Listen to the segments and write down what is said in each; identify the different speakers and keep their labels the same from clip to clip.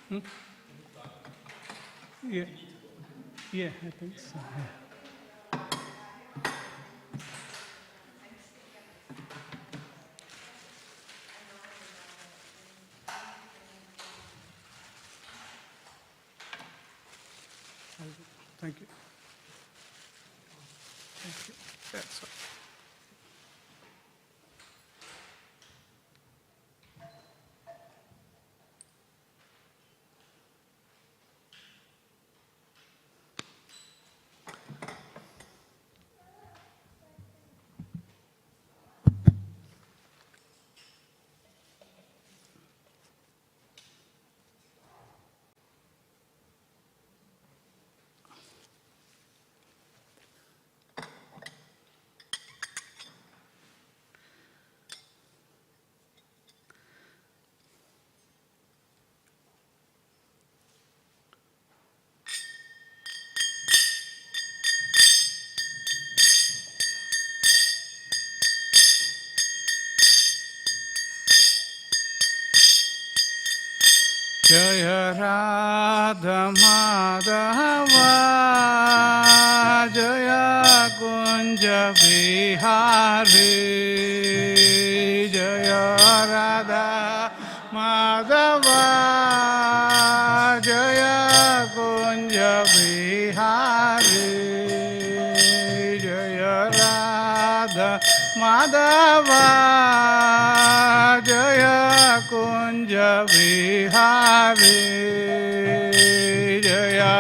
Speaker 1: Hmm? Yeah. Yeah, I think so. Yeah. Thank you. Thank you. That's all. Jaya Radha Madhava Jaya Kunja Vihari Jaya Radha Madhava Jaya Kunja Vihari Jaya Radha Madhava Jaya Kunja Vihari Jaya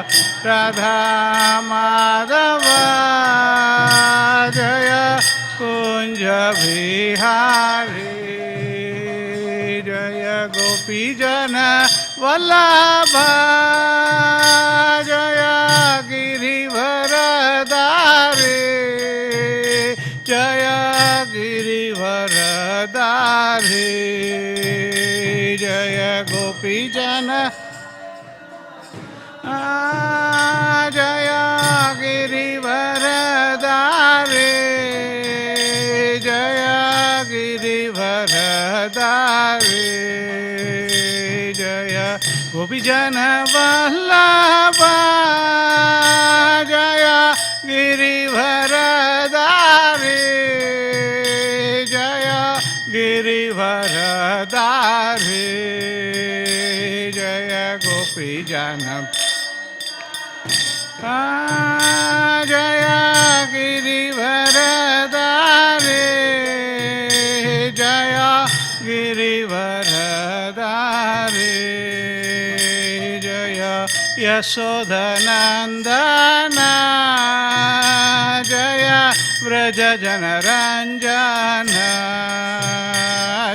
Speaker 1: Radha Madhava Jaya Kunja Vihari Jaya Gopijana Vallabha Jaya Girivaradari Jaya Girivaradari Jaya Gopijana Jaya Girivaradari Jaya Girivaradari Jaya Gopijana Vallabha Jaya Girivaradari Jaya Girivaradari Jaya Gopijana Jaya Girivaradari Jaya Girivaradari Jaya Yasodhanandana Jaya Vraja Janaranjana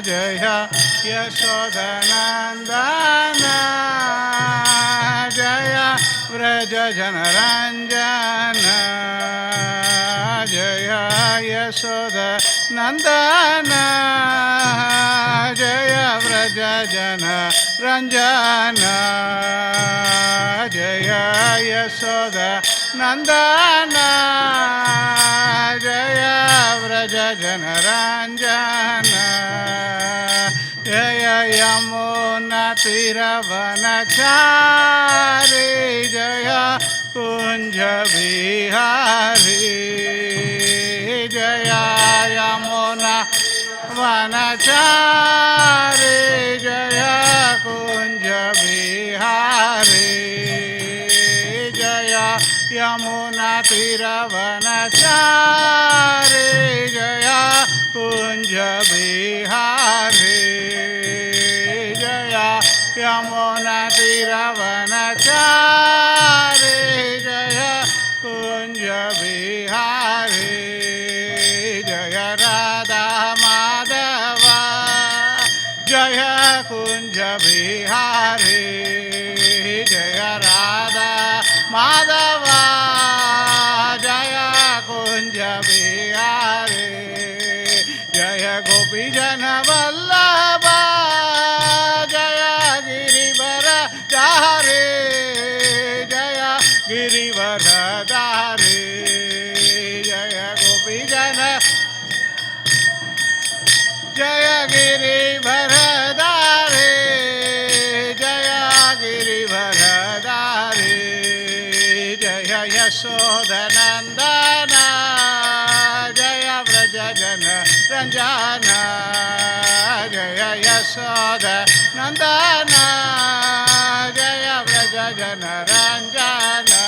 Speaker 1: Jaya Yasodhanandana Jaya Vraja Janaranjana Jaya Yasoda Nandana Jaya Vraja Janaranjana Jaya Yasoda Nandana Jaya Vraja Janaranjana Jaya Yamuna Tiravanachari Jaya Kunja Vihari Jaya Yamuna Vanachari Jaya Kunja Vihari Jaya Yamuna Tiravanachari Jaya Kunja Vihari Jaya Yamuna Tiravanachari Jaya Kunja Vihari Jaya Radha Madhava Jaya Kunja Vihari Jaya Radha Madhava Jaya Kunja Vihari Jaya Gopijana Vallabha Jaya Girivaradari Jaya Girivaradari Jaya Gopijana Jaya Girivaradari Jaya Girivaradari Ranjana Jaya Yasoda Nandana Jaya Vraja Jana Ranjana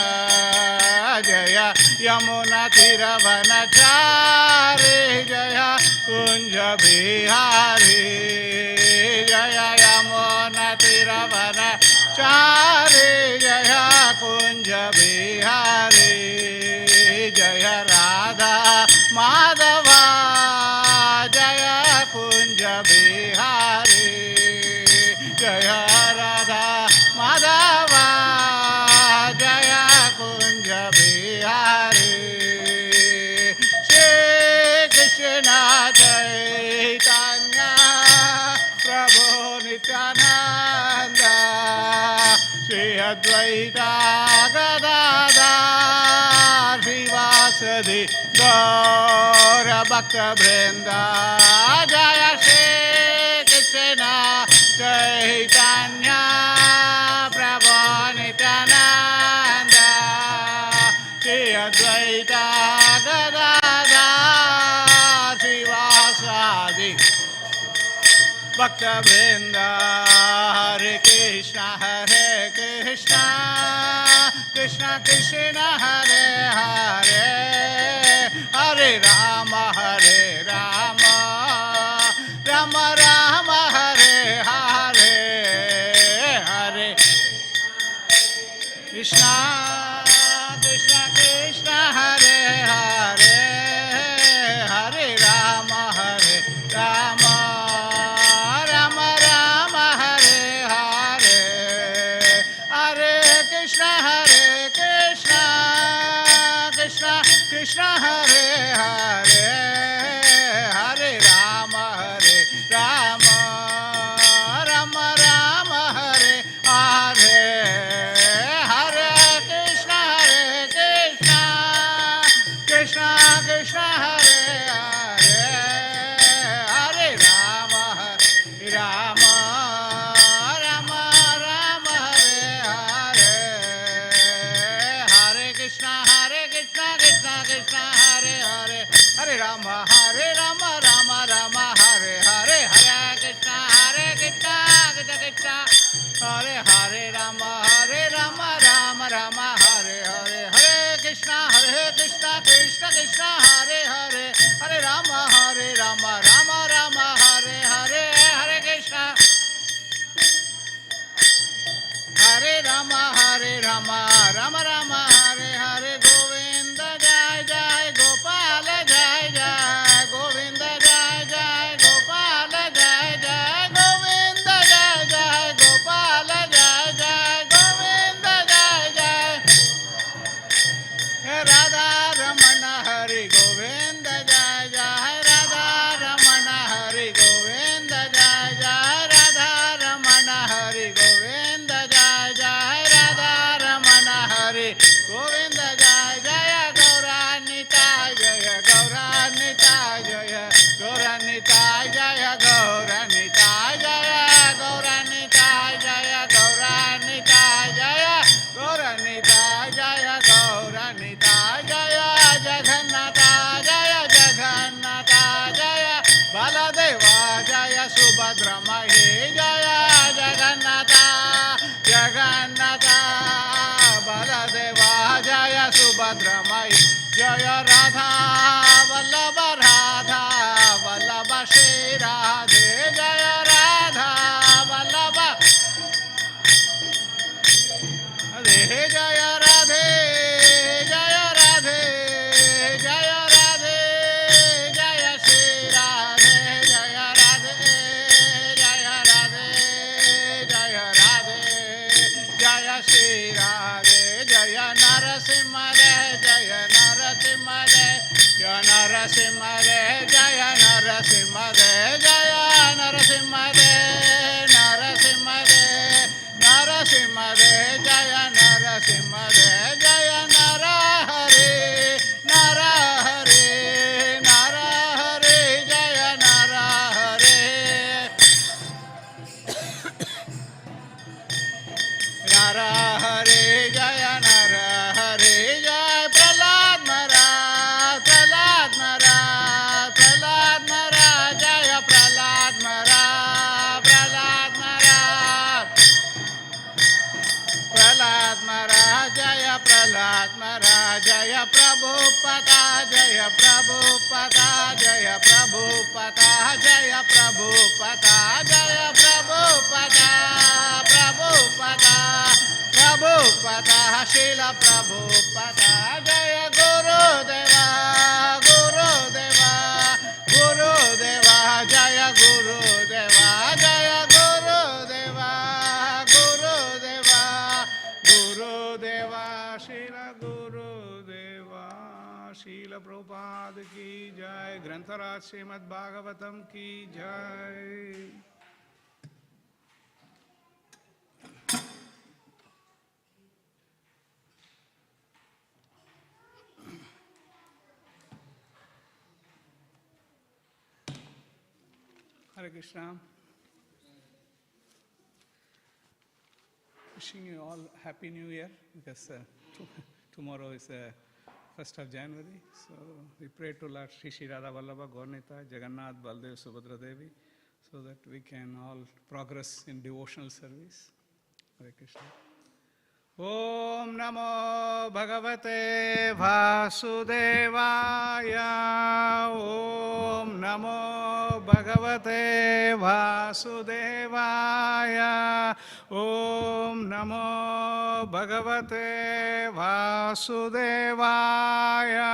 Speaker 1: Jaya Yamuna Tiravanachari Jaya Kunja Bihari Jaya Yamuna Tiravanachari Jaya Kunja Bihari Jaya Radha Madhava Jaya Kunja Bihari Jaya Radha Madhava Jaya Kunja Bihari Shri Krishna Chaitanya Prabhu Nityananda Shri Advaita Gadadhar Srivasadi Gaura Bhaktivedanta Jaya Shri Krishna Chaitanya Prabhu Nityananda Shri Advaita Gadadhar Srivasadi Bhaktivedanta Hare Krishna Krishna Krishna Hare Hare Hare Rama Rama Rama Hare Hare Hare Krishna Krishna Krishna Hare Hare Hare Rama Rama Rama Rama Hare Hare Hare Krishna Krishna Krishna Hare Hare Hare Rama Rama Rama Rama Hare Hare Hare Krishna Krishna Krishna Hare Hare Hare Rama Rama Rama Rama Hare Hare Hare Krishna Krishna Krishna Hare Hare Hare Rama Rama Rama Hare Hare Hare Krishna Krishna Krishna Hare Hare Rama Rama Rama Hare Hare Hare Krishna Krishna Krishna Hare Hare Hare Rama Rama Rama Hare Hare Hare Krishna Hare Rama Rama Rama Hare Hare Govinda Jai Jai Gopal Jai Jai Govinda Jai Jai Gopal Jai Jai Govinda Jai Jai Gopal Jai Jai Govinda Jai Jai Radha Ramana Hari Govinda Jai Jai Radha Ramana Hari Govinda Jai Jai Radha Ramana Hari Govinda Jai Jai Radha Ramana Hari Govinda Jai Jaya Gauranita Jaya Gauranita Jaya Gauranita Jaya Gauranita Jaya Gauranita Jaya Gauranita Jaya Gauranita Jaya Gauranita Jaya Jagannatha Jaya Jagannatha Jaya Baladeva Jaya Subhadra Mahi Jaya Jagannatha Jagannatha Baladeva Jaya Subhadra Mahi Jaya Radha Vallabha Shri Radhe Jaya Radha Vallabha Radhe Jaya Radhe Jaya Radhe Jaya Radhe Jaya Shri Radhe Jaya Radhe Jaya Radhe Prabhupada, Jaya Prabhupada, Jaya Prabhupada, Jaya Prabhupada, Jaya Prabhupada, Prabhupada, Prabhupada, Srila Prabhupada, Jaya Gurudeva, Gurudeva, Gurudeva, Jaya Gurudeva, Jaya Gurudeva, Gurudeva, Gurudeva, Srila Gurudeva, Srila Prabhupada ki jai, Grantharaj Śrīmad Bhāgavatam ki jai. Hare Krishna. Wishing you all Happy New Year because tomorrow is 1st of January. So we pray to Lord Shri Shri Radha Vallabha Gaurnita, Jagannath, Baldev, Subhadra Devi so that we can all progress in devotional service. Hare Krishna. Om Namo Bhagavate Vasudevaya. Om Namo Bhagavate Vasudevaya. Om Namo Bhagavate Vasudevaya.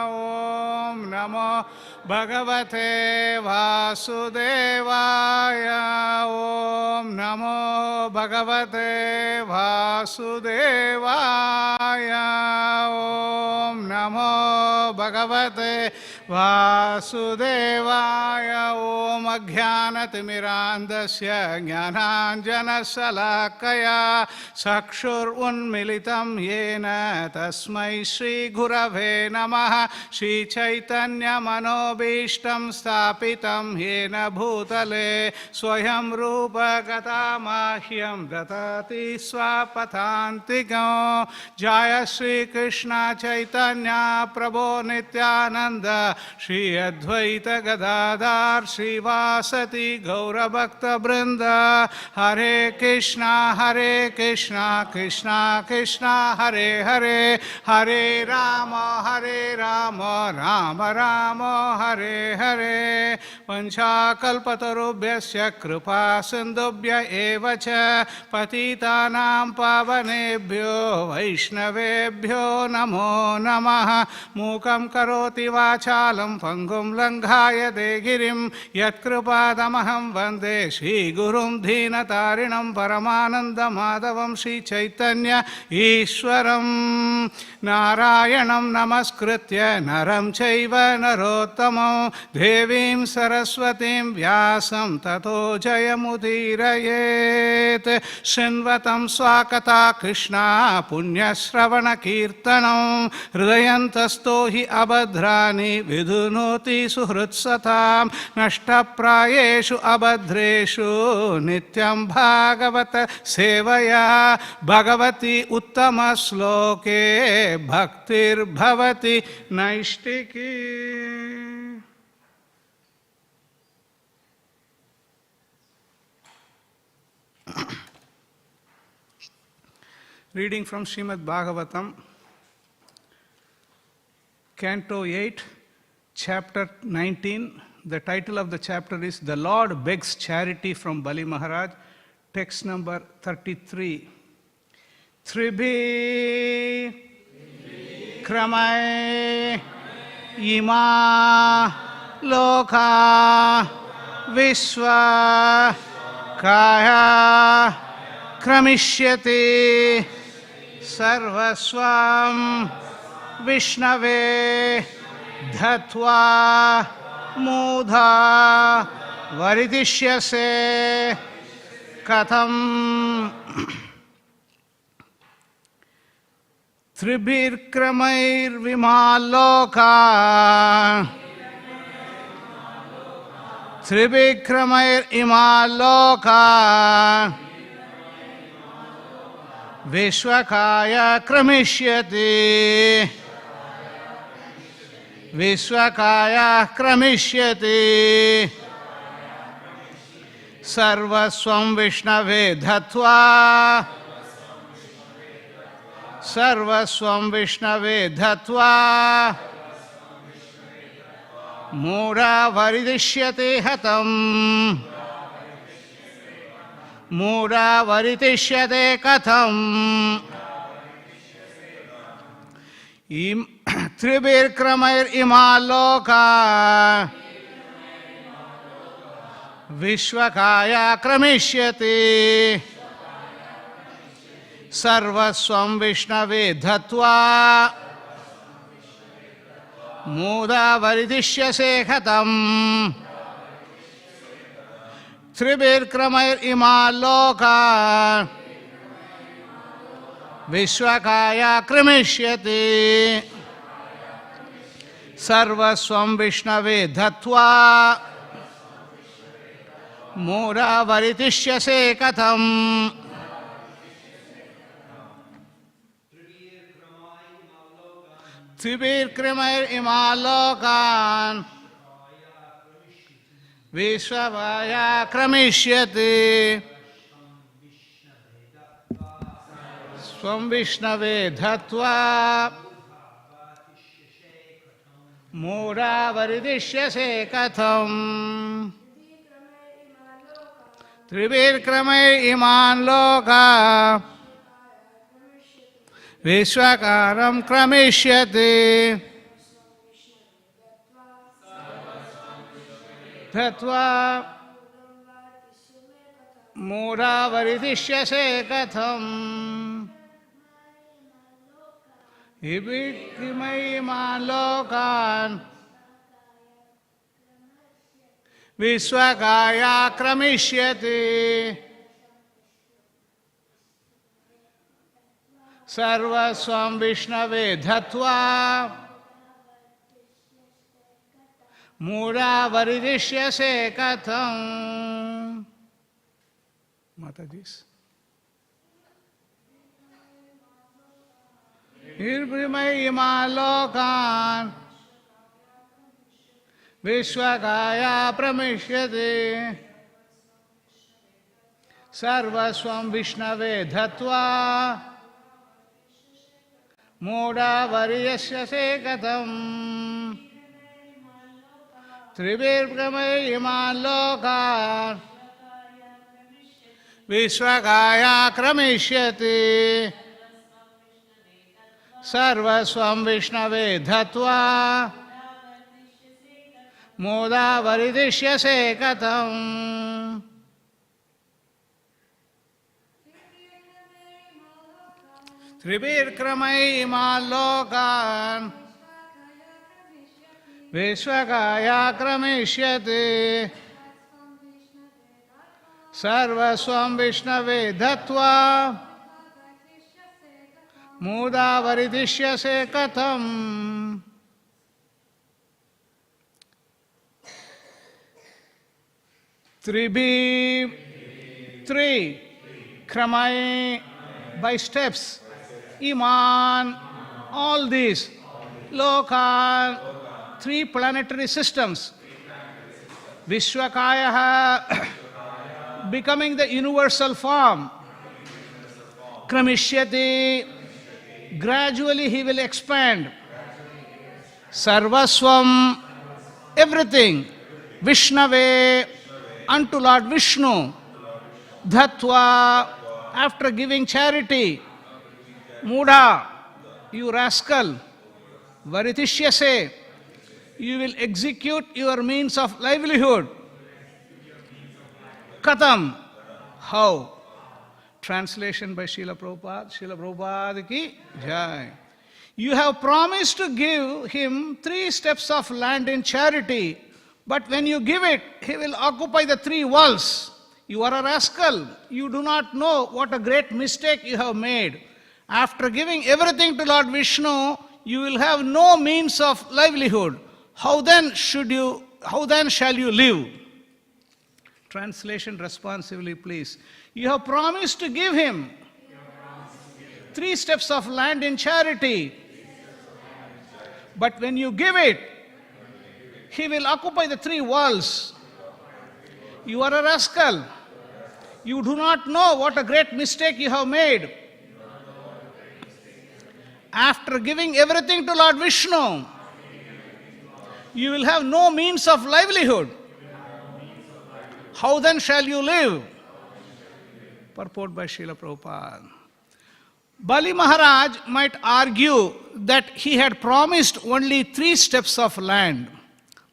Speaker 1: Om Namo Bhagavate Vasudevaya. Om Namo Bhagavate Vasudevaya. Om Namo Bhagavate Vasudevaya. Om Ajnanatimirandasya Jnananjanasalakaya Sakshur Unmilitam Yena Tasmai Shri Gurave Namaha. Shri Chaitanya Manobishtam Stapitam Yena Bhutale Swayam Rupa Gata Mahyam Datati Swapatantikam. Jaya Shri Krishna Chaitanya Prabhu Nityananda Shri Advaita Gadadhar Shri Vasati Gaura Bhakta Brinda. Hare Krishna Krishna Krishna Hare Hare Hare Rama Rama Rama Hare Hare. Vanchakalpatarubhyasya kripa sindubhya eva cha patitanam pavanebhyo vaishnavebhyo namo namaha. Mukam karoti vachalam pangum langhaya degirim yatkripadamaham vande Shri Gurum Dhinatarinam Paramananda Madhavam Shri Chaitanya Ishwaram. Narayanam Namaskritya Naram Chaiva Narottamam Devim Saraswatim Vyasam Tato Jayamudirayet. Shinvatam Swakata Krishna Punya Shravana Kirtanam Hridayantasto hi abhadrani vidunoti suhrutsatam. Nashtaprayeshu abhadreshu nityam bhagavata sevaya. Bhagavati uttama sloke bhaktir bhavati naishtiki. Reading from Śrīmad Bhāgavatam, Canto 8, Chapter 19. The title of the chapter is The Lord Begs Charity from Bali Maharaj. Text number 33. Tribhi kramai ima loka vishwa kaya kramishyati sarvasvam Vishnave dhatva mudha varitishyase katham. Tribhirkramair vimaloka Tribhikramair imaloka Vishwakaya kramishyati Vishwakaya kramishyati Sarvasvam Vishnave dhatva Sarvasvam Vishnave dhatva Mura varitishyate hatam. Mura varitishyate katham. Tribir kramair imaloka. Vishwakaya kramishyati. Sarvasvam Vishnave dhatva. Muda varidishyase khatam. Tribir kramair imaloka. Vishwakaya kramishyati. Sarvasvam Vishnave dhatva. Mura varitishyase katham. Tribir kramair imalokan. Vishwavaya kramishyati. Swam Vishnave dhatva. Mura varidishyase katham. Tribir kramair iman loka. Vishwakaram kramishyati. Dhatva. Mura varidishyase katham. Tribir kramair iman lokan. Vishwakaya kramishyati. Sarvasvam Vishnave dhatva. Mura varidishyase katham. Matajis. Hirbrimai imalokan. Vishwakaya pramishyati. Sarvasvam Vishnave dhatva. Mura varidyasya katham. Tribir kramair iman lokan. Vishwakaya kramishyati. Sarvasvam Vishnave dhatva. Mura varidishyase katham. Tribir kramair iman lokan. Vishwakaya kramishyati. Sarvasvam Vishnave dhatva. Mura varidishyase katham. Three kramai, by steps. Iman, all these. Lokan, three planetary systems. Vishwakaya, becoming the universal form. Kramishyati, gradually he will expand. Sarvasvam, everything. Vishnave, unto Lord Vishnu. Dhatva, after giving charity. Mudha, you rascal. Varitishyase, you will execute your means of livelihood. Katham, how? Translation by Srila Prabhupada. Srila Prabhupada ki jai. You have promised to give him 3 steps of land in charity, but when you give it, he will occupy the 3 walls. You are a rascal. You do not know what a great mistake you have made. After giving everything to Lord Vishnu, you will have no means of livelihood. How then shall you live? Translation responsively, please. You have promised to give him 3 steps of land in charity. But when you give it, he will occupy the 3 walls. You are a rascal. You do not know what a great mistake you have made. After giving everything to Lord Vishnu, you will have no means of livelihood. How then shall you live? Purport by Srila Prabhupada. Bali Maharaj might argue that he had promised only 3 steps of land.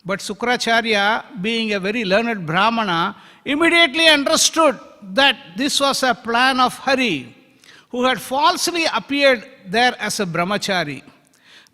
Speaker 1: But Śukracharya, being a very learned Brahmana, immediately understood that this was a plan of Hare, who had falsely appeared there as a brahmachari.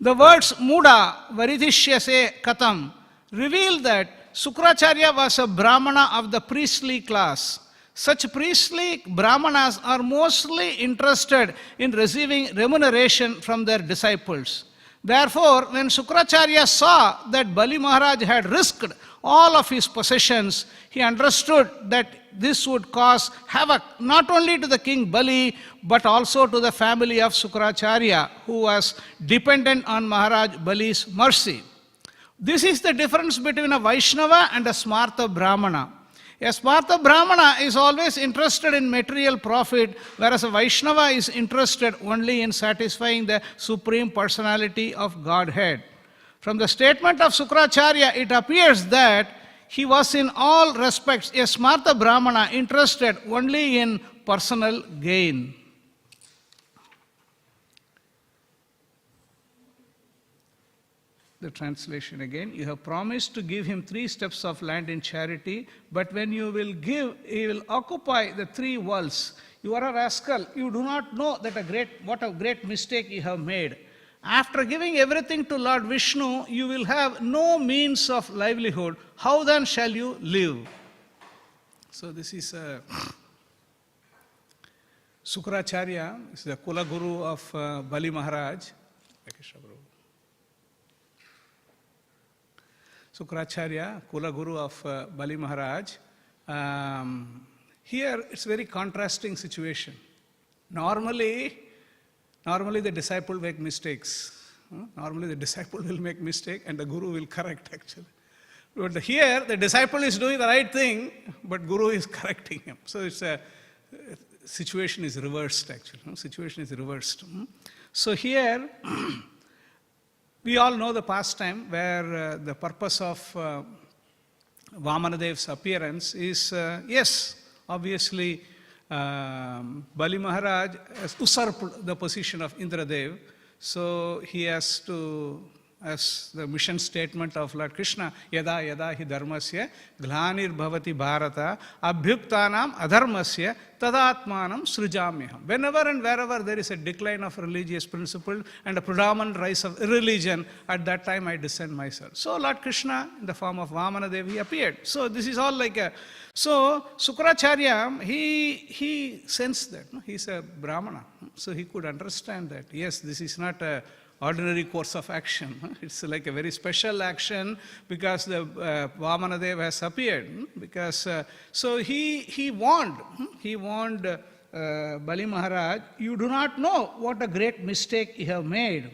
Speaker 1: The words Muda Varidhishyase Katam reveal that Śukracharya was a Brahmana of the priestly class. Such priestly Brahmanas are mostly interested in receiving remuneration from their disciples. Therefore, when Śukracharya saw that Bali Maharaj had risked all of his possessions, he understood that this would cause havoc not only to the king Bali, but also to the family of Śukracharya, who was dependent on Maharaj Bali's mercy. This is the difference between a Vaishnava and a Smartha Brahmana. A Smartha Brahmana is always interested in material profit, whereas a Vaishnava is interested only in satisfying the Supreme Personality of Godhead. From the statement of Śukracharya, it appears that he was in all respects a Smartha Brahmana interested only in personal gain. The translation again, you have promised to give him 3 steps of land in charity, but when you will give, he will occupy the 3 worlds. You are a rascal. You do not know that what a great mistake you have made. After giving everything to Lord Vishnu, you will have no means of livelihood. How then shall you live? So this is Śukracharya, is the Kula Guru of Bali Maharaj. Śukracharya, Kula Guru of Bali Maharaj. Here it's very contrasting situation. Normally the disciple make mistakes. Normally the disciple will make mistake and the Guru will correct actually. But here the disciple is doing the right thing, but Guru is correcting him. So it's a situation is reversed actually. Situation is reversed. So here we all know the pastime where the purpose of Vamanadev's appearance is, yes, obviously Bali Maharaj has usurped the position of Indradev, so he has to, as the mission statement of Lord Krishna, yada yada hi dharmasya glanir bhavati bharata abhyuktanam adharmasya tadatmanam srijamyaham. Whenever and wherever there is a decline of religious principle and a predominant rise of irreligion, at that time I descend myself. So Lord Krishna, in the form of Vamanadev, he appeared. So this is all like a... So Śukracharya, he sensed that. No? He's a Brahmana. So he could understand that, yes, this is not a ordinary course of action. It's like a very special action because the Vamanadev has appeared. Because so he warned Bali Maharaj, you do not know what a great mistake you have made.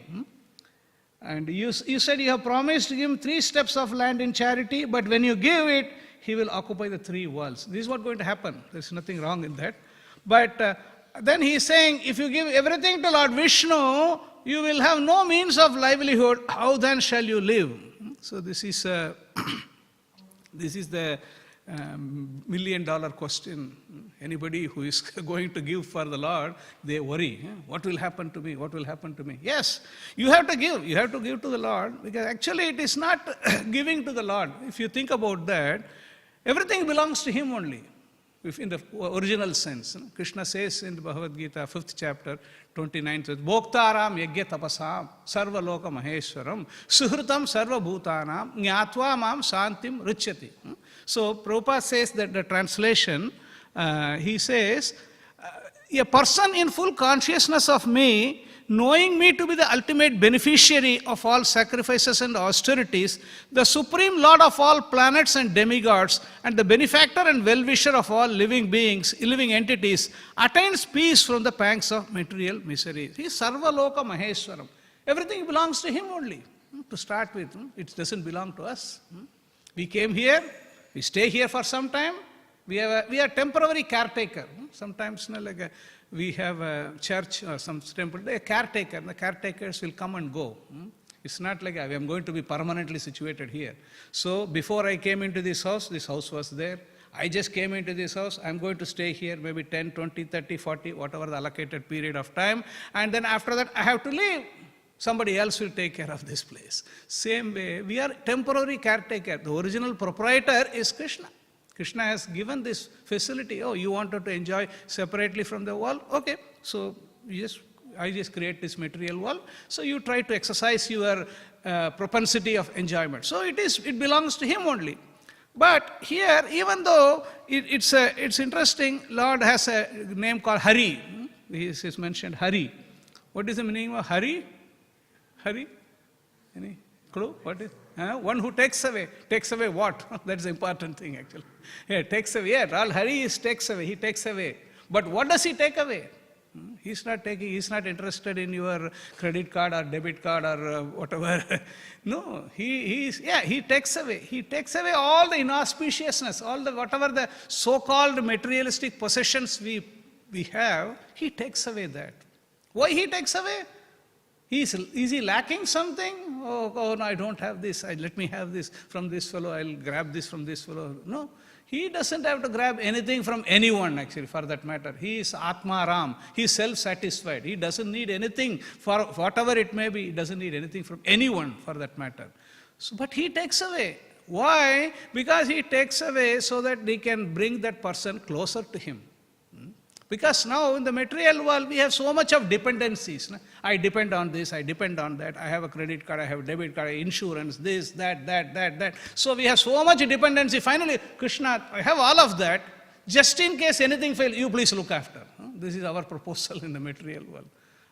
Speaker 1: And you said you have promised to give him 3 steps of land in charity, but when you give it, he will occupy the 3 worlds. This is what's going to happen. There's nothing wrong in that. But then he is saying, if you give everything to Lord Vishnu, you will have no means of livelihood. How then shall you live? So this is the $1 million question. Anybody who is going to give for the Lord, they worry. What will happen to me? What will happen to me? Yes, you have to give. You have to give to the Lord, because actually it is not giving to the Lord. If you think about that, everything belongs to Him only. If in the original sense, Krishna says in the Bhagavad Gita, 5th chapter, 29th verse, Bhoktaram yagya tapasam sarva loka maheshwaram suhrutam sarva bhutanam nyatva mam santim richyati. So Prabhupada says that the translation, he says, a person in full consciousness of me, knowing me to be the ultimate beneficiary of all sacrifices and austerities, the supreme lord of all planets and demigods, and the benefactor and well-wisher of all living beings, living entities, attains peace from the pangs of material misery. He is Sarva Loka Maheshwaram. Everything belongs to him only. To start with, it doesn't belong to us. We came here, we stay here for some time, we are temporary caretaker. Sometimes we have a church or some temple, a caretaker, and the caretakers will come and go.
Speaker 2: It's not like I am going to be permanently situated here. So before I came into this house was there. I just came into this house, I'm going to stay here maybe 10, 20, 30, 40, whatever the allocated period of time, and then after that I have to leave. Somebody else will take care of this place. Same way, we are temporary caretaker. The original proprietor is Krishna. Krishna has given this facility. Oh, you wanted to enjoy separately from the world? Okay, so I just create this material world. So you try to exercise your propensity of enjoyment. So it belongs to him only. But here, even though it's interesting, Lord has a name called Hare. He is mentioned Hare. What is the meaning of Hare? Hare? Any clue? What is? One who takes away. Takes away what? That's the important thing actually. Yeah, takes away. Yeah, all Hare is takes away. He takes away. But what does he take away? He's not interested in your credit card or debit card or whatever. No, he takes away. He takes away all the inauspiciousness, all the whatever the so-called materialistic possessions we have, he takes away that. Why he takes away? Is he lacking something? Oh no, I don't have this. Let me have this from this fellow. I'll grab this from this fellow. No. He doesn't have to grab anything from anyone, actually, for that matter. He is Atma Ram. He is self-satisfied. He doesn't need anything, for whatever it may be. He doesn't need anything from anyone, for that matter. So, but he takes away. Why? Because he takes away so that he can bring that person closer to him. Because now in the material world, we have so much of dependencies. I depend on this, I depend on that. I have a credit card, I have a debit card, insurance, this, that. So we have so much dependency. Finally, Krishna, I have all of that. Just in case anything fails, you please look after. This is our proposal in the material world.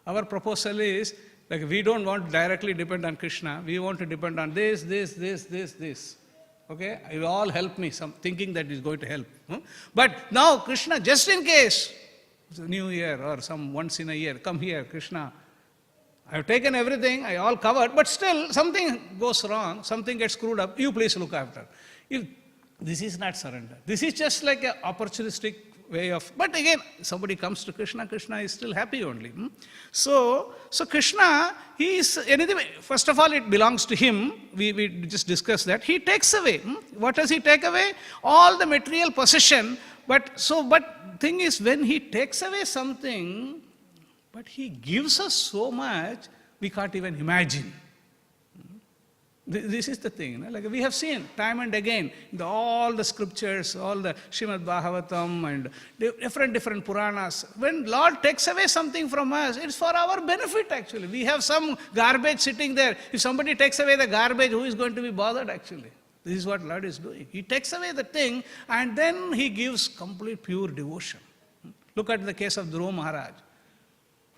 Speaker 2: Our proposal is, like, we don't want to directly depend on Krishna. We want to depend on this. Okay? You all help me, thinking that is going to help. But now Krishna, just in case, it's a new year or some once in a year, come here, Krishna. I have taken everything, I all covered, but still something goes wrong, something gets screwed up, you please look after. This is not surrender. This is just like an opportunistic way of, but again, somebody comes to Krishna, Krishna is still happy only. So Krishna, he is, anyway, first of all, it belongs to him. We just discussed that. He takes away. What does he take away? All the material possession. But thing is, when he takes away something, but he gives us so much, we can't even imagine. This is the thing. Like we have seen time and again, all the scriptures, all the Śrīmad Bhāgavatam and different Puranas. When Lord takes away something from us, it's for our benefit actually. We have some garbage sitting there. If somebody takes away the garbage, who is going to be bothered actually? This is what Lord is doing. He takes away the thing and then he gives complete pure devotion. Look at the case of Dhruva Maharaj.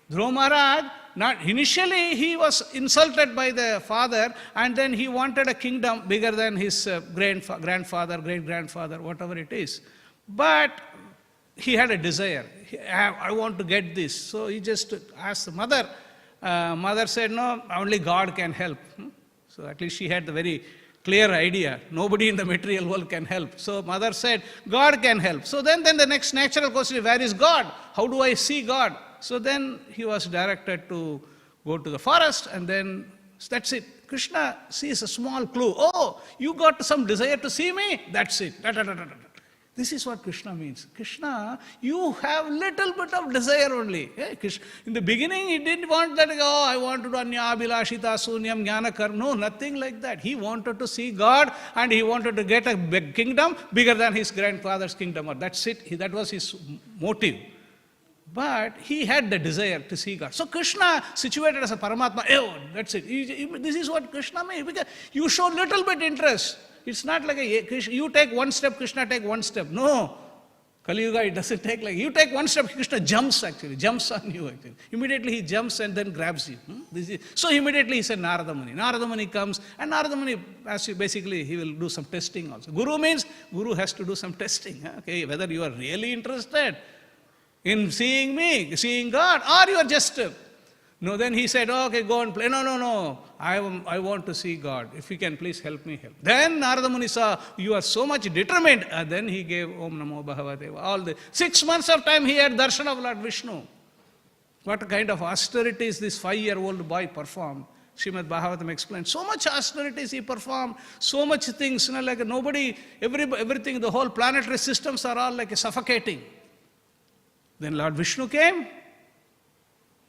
Speaker 2: Dhruva Maharaj, initially he was insulted by the father and then he wanted a kingdom bigger than his grandfather, great-grandfather, whatever it is. But he had a desire. I want to get this. So he just asked the mother. Mother said, no, only God can help. So at least she had the very clear idea. Nobody in the material world can help. So mother said, God can help. So then the next natural question is, where is God? How do I see God? So then he was directed to go to the forest and then that's it. Krishna sees a small clue. Oh, you got some desire to see me? That's it. This is what Krishna means. Krishna, you have little bit of desire only. In the beginning, he didn't want that, oh, I want to do anyabhilashita sunyam jnanakar. No, nothing like that. He wanted to see God and he wanted to get a big kingdom bigger than his grandfather's kingdom. That's it. That was his motive. But he had the desire to see God. So Krishna, situated as a Paramatma, that's it. This is what Krishna means. Because you show little bit interest. It's not like you take one step, Krishna take one step. No. Kali Yuga, it doesn't take like, you take one step, Krishna jumps on you actually. Immediately he jumps and then grabs you. So immediately he said Narada Muni. Narada Muni comes and Narada Muni, basically he will do some testing also. Guru means, Guru has to do some testing. Okay, whether you are really interested in seeing me, seeing God, or you are just... No, then he said, oh, okay, go and play. No. I want to see God. If you can, please help me help. Then Narada Muni saw, you are so much determined. Then he gave Om Namo Bhagavate. All the 6 months of time he had darshan of Lord Vishnu. What kind of austerities this 5-year-old boy performed. Śrīmad Bhāgavatam explains. So much austerities he performed, so much things, like nobody, everything, the whole planetary systems are all like suffocating. Then Lord Vishnu came.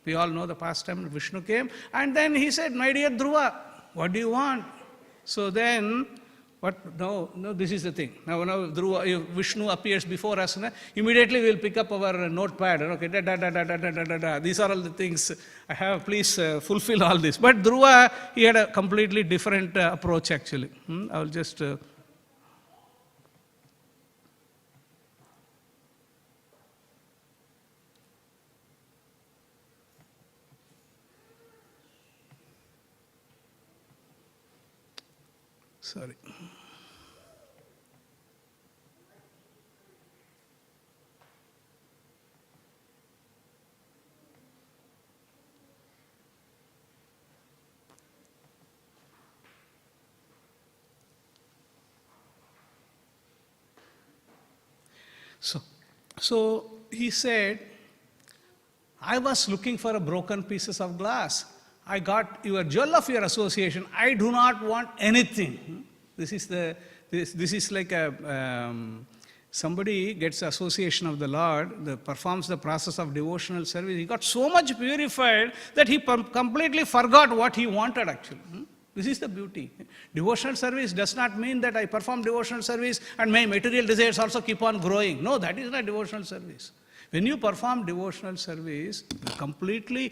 Speaker 2: We all know the pastime. Vishnu came, and then he said, "My dear Dhruva, what do you want?" So then, no, this is the thing. Now Dhruva, if Vishnu appears before us, immediately we will pick up our notepad. Okay, These are all the things I have. Please fulfill all this. But Dhruva, he had a completely different approach actually. I will just... Sorry. So he said, I was looking for a broken pieces of glass. I got your jewel of your association. I do not want anything. This is like a somebody gets association of the Lord, performs the process of devotional service. He got so much purified that he completely forgot what he wanted actually. This is the beauty. Devotional service does not mean that I perform devotional service and my material desires also keep on growing. No, that is not devotional service. When you perform devotional service, you completely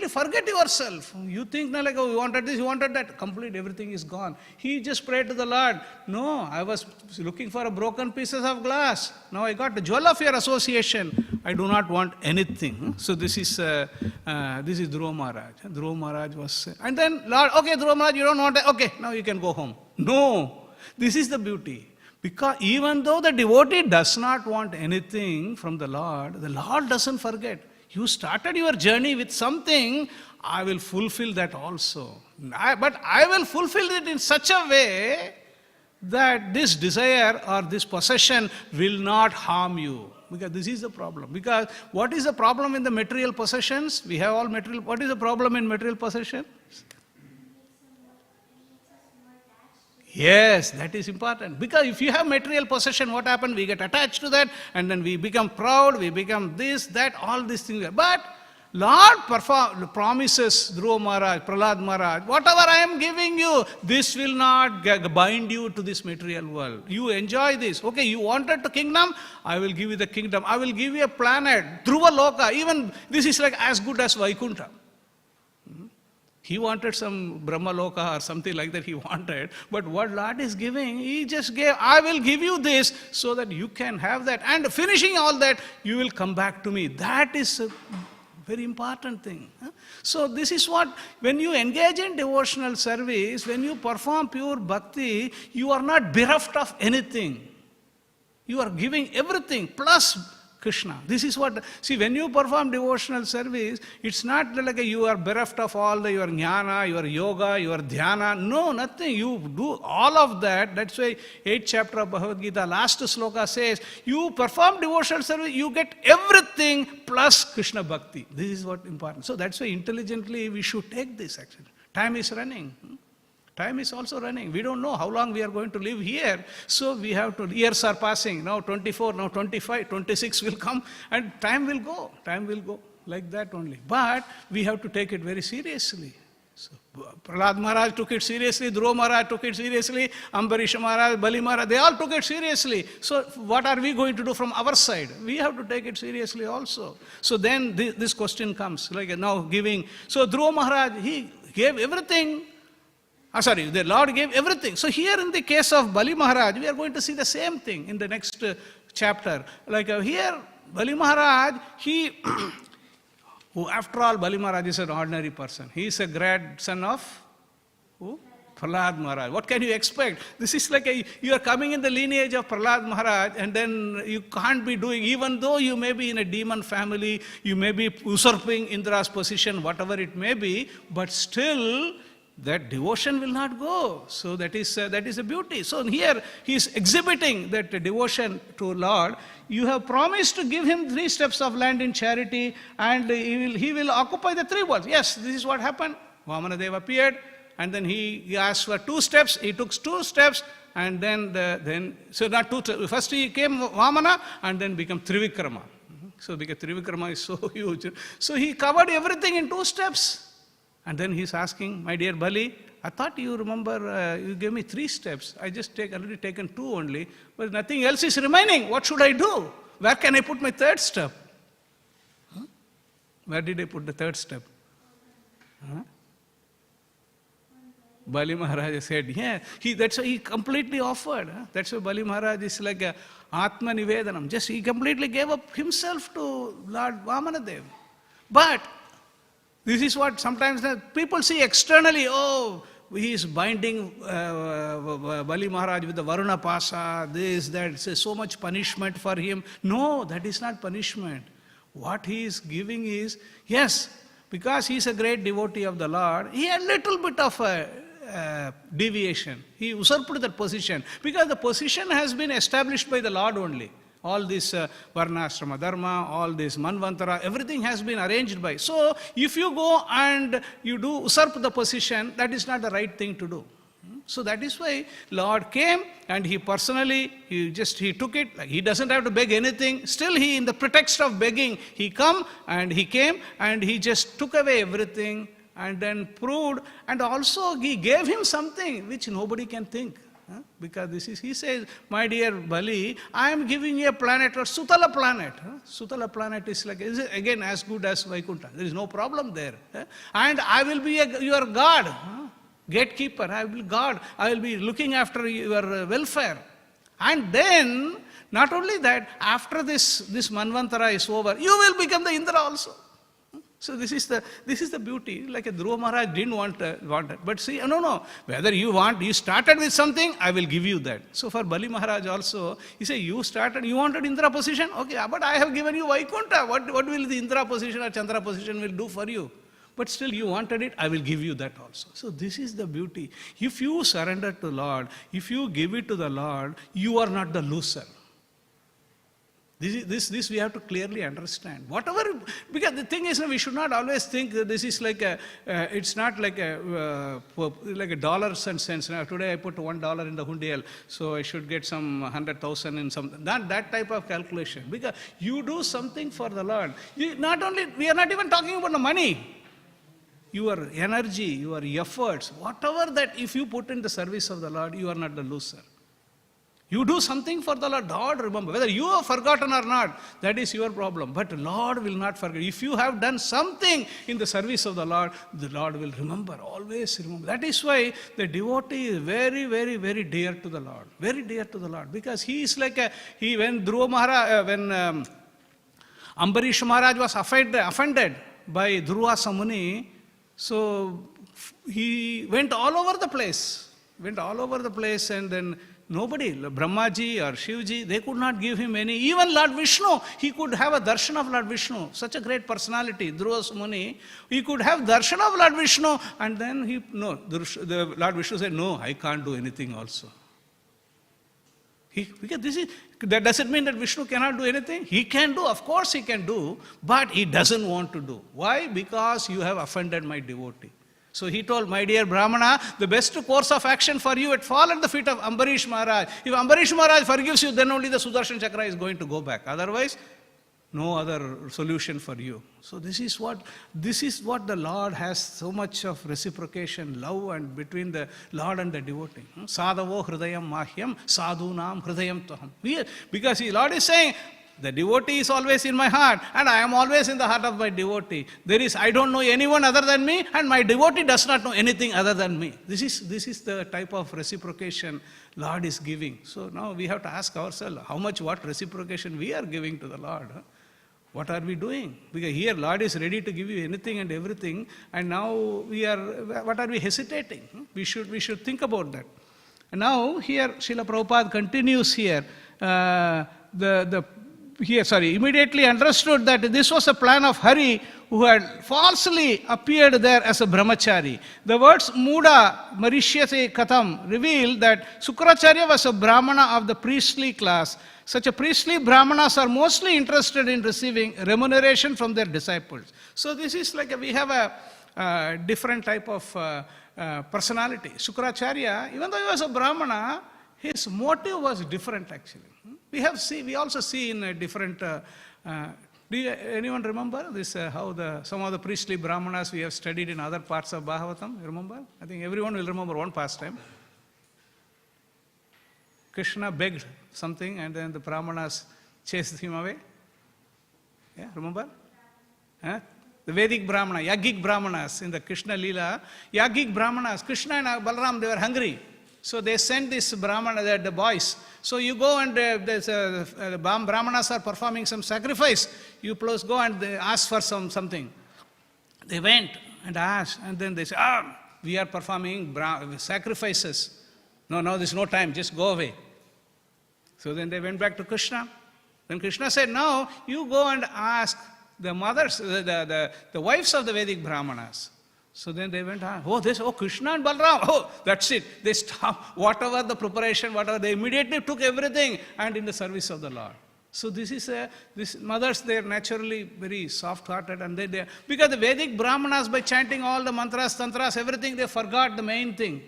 Speaker 2: forget yourself. You think, like, oh, you wanted this, you wanted that. Complete, everything is gone. He just prayed to the Lord. No, I was looking for a broken pieces of glass. Now I got the jewel of your association. I do not want anything. So this is Dhruva Maharaj. Dhruva Maharaj was, and then Lord, okay, Dhruva Maharaj, you don't want it. Okay, now you can go home. No, this is the beauty. Because even though the devotee does not want anything from the Lord doesn't forget. You started your journey with something, I will fulfill that also. But I will fulfill it in such a way that this desire or this possession will not harm you. Because this is the problem. Because what is the problem in the material possessions? We have all material. What is the problem in material possession? Yes, that is important. Because if you have material possession, what happens? We get attached to that, and then we become proud, we become this, that, all these things. But Lord promises Dhruva Maharaj, Prahlad Maharaj, whatever I am giving you, this will not bind you to this material world. You enjoy this. Okay, you wanted the kingdom, I will give you the kingdom. I will give you a planet, Dhruva Loka. Even this is like as good as Vaikuntha. He wanted some Brahma Loka or something like that he wanted. But what Lord is giving, He just gave, I will give you this so that you can have that. And finishing all that, you will come back to me. That is a very important thing. So this is what, when you engage in devotional service, when you perform pure bhakti, you are not bereft of anything. You are giving everything plus Krishna. This is what, see, when you perform devotional service, it's not like you are bereft of all your jnana, your yoga, your dhyana. No, nothing. You do all of that. That's why 8th chapter of Bhagavad Gita, last sloka says, you perform devotional service, you get everything plus Krishna bhakti. This is what important. So that's why intelligently we should take this actually. Time is running. Time is also running. We don't know how long we are going to live here. So we have to, years are passing. Now 24, now 25, 26 will come and time will go. Time will go like that only. But we have to take it very seriously. So Prahlad Maharaj took it seriously, Dhruva Maharaj took it seriously, Ambarish Maharaj, Bali Maharaj, they all took it seriously. So what are we going to do from our side? We have to take it seriously also. So then this question comes, like now giving. So Dhruva Maharaj, he gave everything. The Lord gave everything. So here in the case of Bali Maharaj, we are going to see the same thing in the next chapter. Like here, Bali Maharaj, who after all, Bali Maharaj is an ordinary person. He is a grandson of who? Prahlad Maharaj. What can you expect? This is like you are coming in the lineage of Prahlad Maharaj, and then you can't be doing, even though you may be in a demon family, you may be usurping Indra's position, whatever it may be, but still that devotion will not go. So that is a beauty. So here he is exhibiting that devotion to Lord. You have promised to give him 3 steps of land in charity, and he will occupy the 3 worlds. Yes, this is what happened. Vamanadeva appeared, and then he asked for 2 steps. He took 2 steps, and then so not 2 steps. First he came Vamana, and then became Trivikrama. So because Trivikrama is so huge. So he covered everything in 2 steps. And then he's asking, my dear Bali, I thought you remember, you gave me 3 steps. I just already taken 2 only, but nothing else is remaining. What should I do? Where can I put my 3rd step? Huh? Where did I put the 3rd step? Huh? Bali Maharaj said, yeah, that's why he completely offered. Huh? That's why Bali Maharaj is like a Atma Nivedanam. Just he completely gave up himself to Lord Vamanadev. But this is what sometimes people see externally, oh, he is binding Bali Maharaj with the Varuna Pasa, this, that, so much punishment for him. No, that is not punishment. What he is giving is, yes, because he is a great devotee of the Lord, he had a little bit of a deviation. He usurped that position because the position has been established by the Lord only. All this Varnashrama Dharma, all this Manvantara, everything has been arranged by. So, if you go and you do usurp the position, that is not the right thing to do. So that is why Lord came and he personally, he took it. Like he doesn't have to beg anything. Still he, in the pretext of begging, he came and he just took away everything and then proved. And also he gave him something which nobody can think. Because he says, my dear Bali, I am giving you a planet, or Sutala planet. Sutala planet is again as good as Vaikuntha. There is no problem there. And I will be your God, gatekeeper. I will guard. I will be looking after your welfare. And then, not only that, after this Manvantara is over, you will become the Indra also. So this is the beauty. Like a Dhruva Maharaj didn't want it. But see, no. Whether you started with something, I will give you that. So for Bali Maharaj also, he said, you wanted Indra position? Okay, but I have given you Vaikuntha. What will the Indra position or Chandra position will do for you? But still you wanted it, I will give you that also. So this is the beauty. If you surrender to Lord, if you give it to the Lord, you are not the loser. This we have to clearly understand. Because the thing is, we should not always think that this is it's not like a dollars and cents. Now, today I put $1 in the hundial, so I should get some 100,000 in something. That type of calculation. Because you do something for the Lord. We are not even talking about the money. Your energy, your efforts, whatever that if you put in the service of the Lord, you are not the loser. You do something for the Lord, Lord remember. Whether you have forgotten or not, that is your problem. But the Lord will not forget. If you have done something in the service of the Lord will remember, always remember. That is why the devotee is very, very, very dear to the Lord. Very dear to the Lord. Because he is when Dhruva Maharaj, when Ambarish Maharaj was offended by Dhruva Samuni, so he went all over the place. And then nobody, Brahmaji or Shivji, they could not give him any. Even Lord Vishnu, he could have a darshan of Lord Vishnu. Such a great personality, Dhruva Muni. He could have darshan of Lord Vishnu. And then the Lord Vishnu said, no, I can't do anything also. Because that doesn't mean that Vishnu cannot do anything. He can do, of course he can do, but he doesn't want to do. Why? Because you have offended my devotee. So he told, my dear Brahmana, the best course of action for you, fall at the feet of Ambarish Maharaj. If Ambarish Maharaj forgives you, then only the Sudarshan Chakra is going to go back. Otherwise, no other solution for you. So this is what the Lord has so much of reciprocation, love and between the Lord and the devotee. Sadhavo hridayam mahyam, sadhunam hridayam toham. Because the Lord is saying, the devotee is always in my heart, and I am always in the heart of my devotee. I don't know anyone other than me, and my devotee does not know anything other than me. This is the type of reciprocation Lord is giving. So now we have to ask ourselves, what reciprocation we are giving to the Lord? What are we doing? Because here Lord is ready to give you anything and everything, and now what are we hesitating? We should think about that. And now here Srila Prabhupada continues here, immediately understood that this was a plan of Hare, who had falsely appeared there as a brahmachari. The words Muda Marishyate Katham reveal that Sukracharya was a brahmana of the priestly class. Such a priestly brahmanas are mostly interested in receiving remuneration from their disciples. So this is we have different type of personality. Shukracharya, even though he was a Brahmana, his motive was different actually. We also see in a different. Anyone remember this? How some of the priestly Brahmanas we have studied in other parts of Bhagavatam? You remember? I think everyone will remember one pastime. Krishna begged something, and then the Brahmanas chased him away. Yeah, remember? Huh? The Vedic Brahmana, Yagic Brahmanas in the Krishna Leela, Yagic Brahmanas, Krishna and Balaram, they were hungry. So they sent this Brahmana, the boys. So you go and the Brahmanas are performing some sacrifice. You please go and ask for something. They went and asked, and then they said, we are performing sacrifices. No, there's no time, just go away. So then they went back to Krishna. Then Krishna said, now you go and ask the mothers, the wives of the Vedic Brahmanas. So then they went, Krishna and Balaram, that's it. They stopped whatever the preparation, they immediately took everything and in the service of the Lord. So these mothers, they are naturally very soft-hearted, and because the Vedic Brahmanas, by chanting all the mantras, tantras, everything, they forgot the main thing.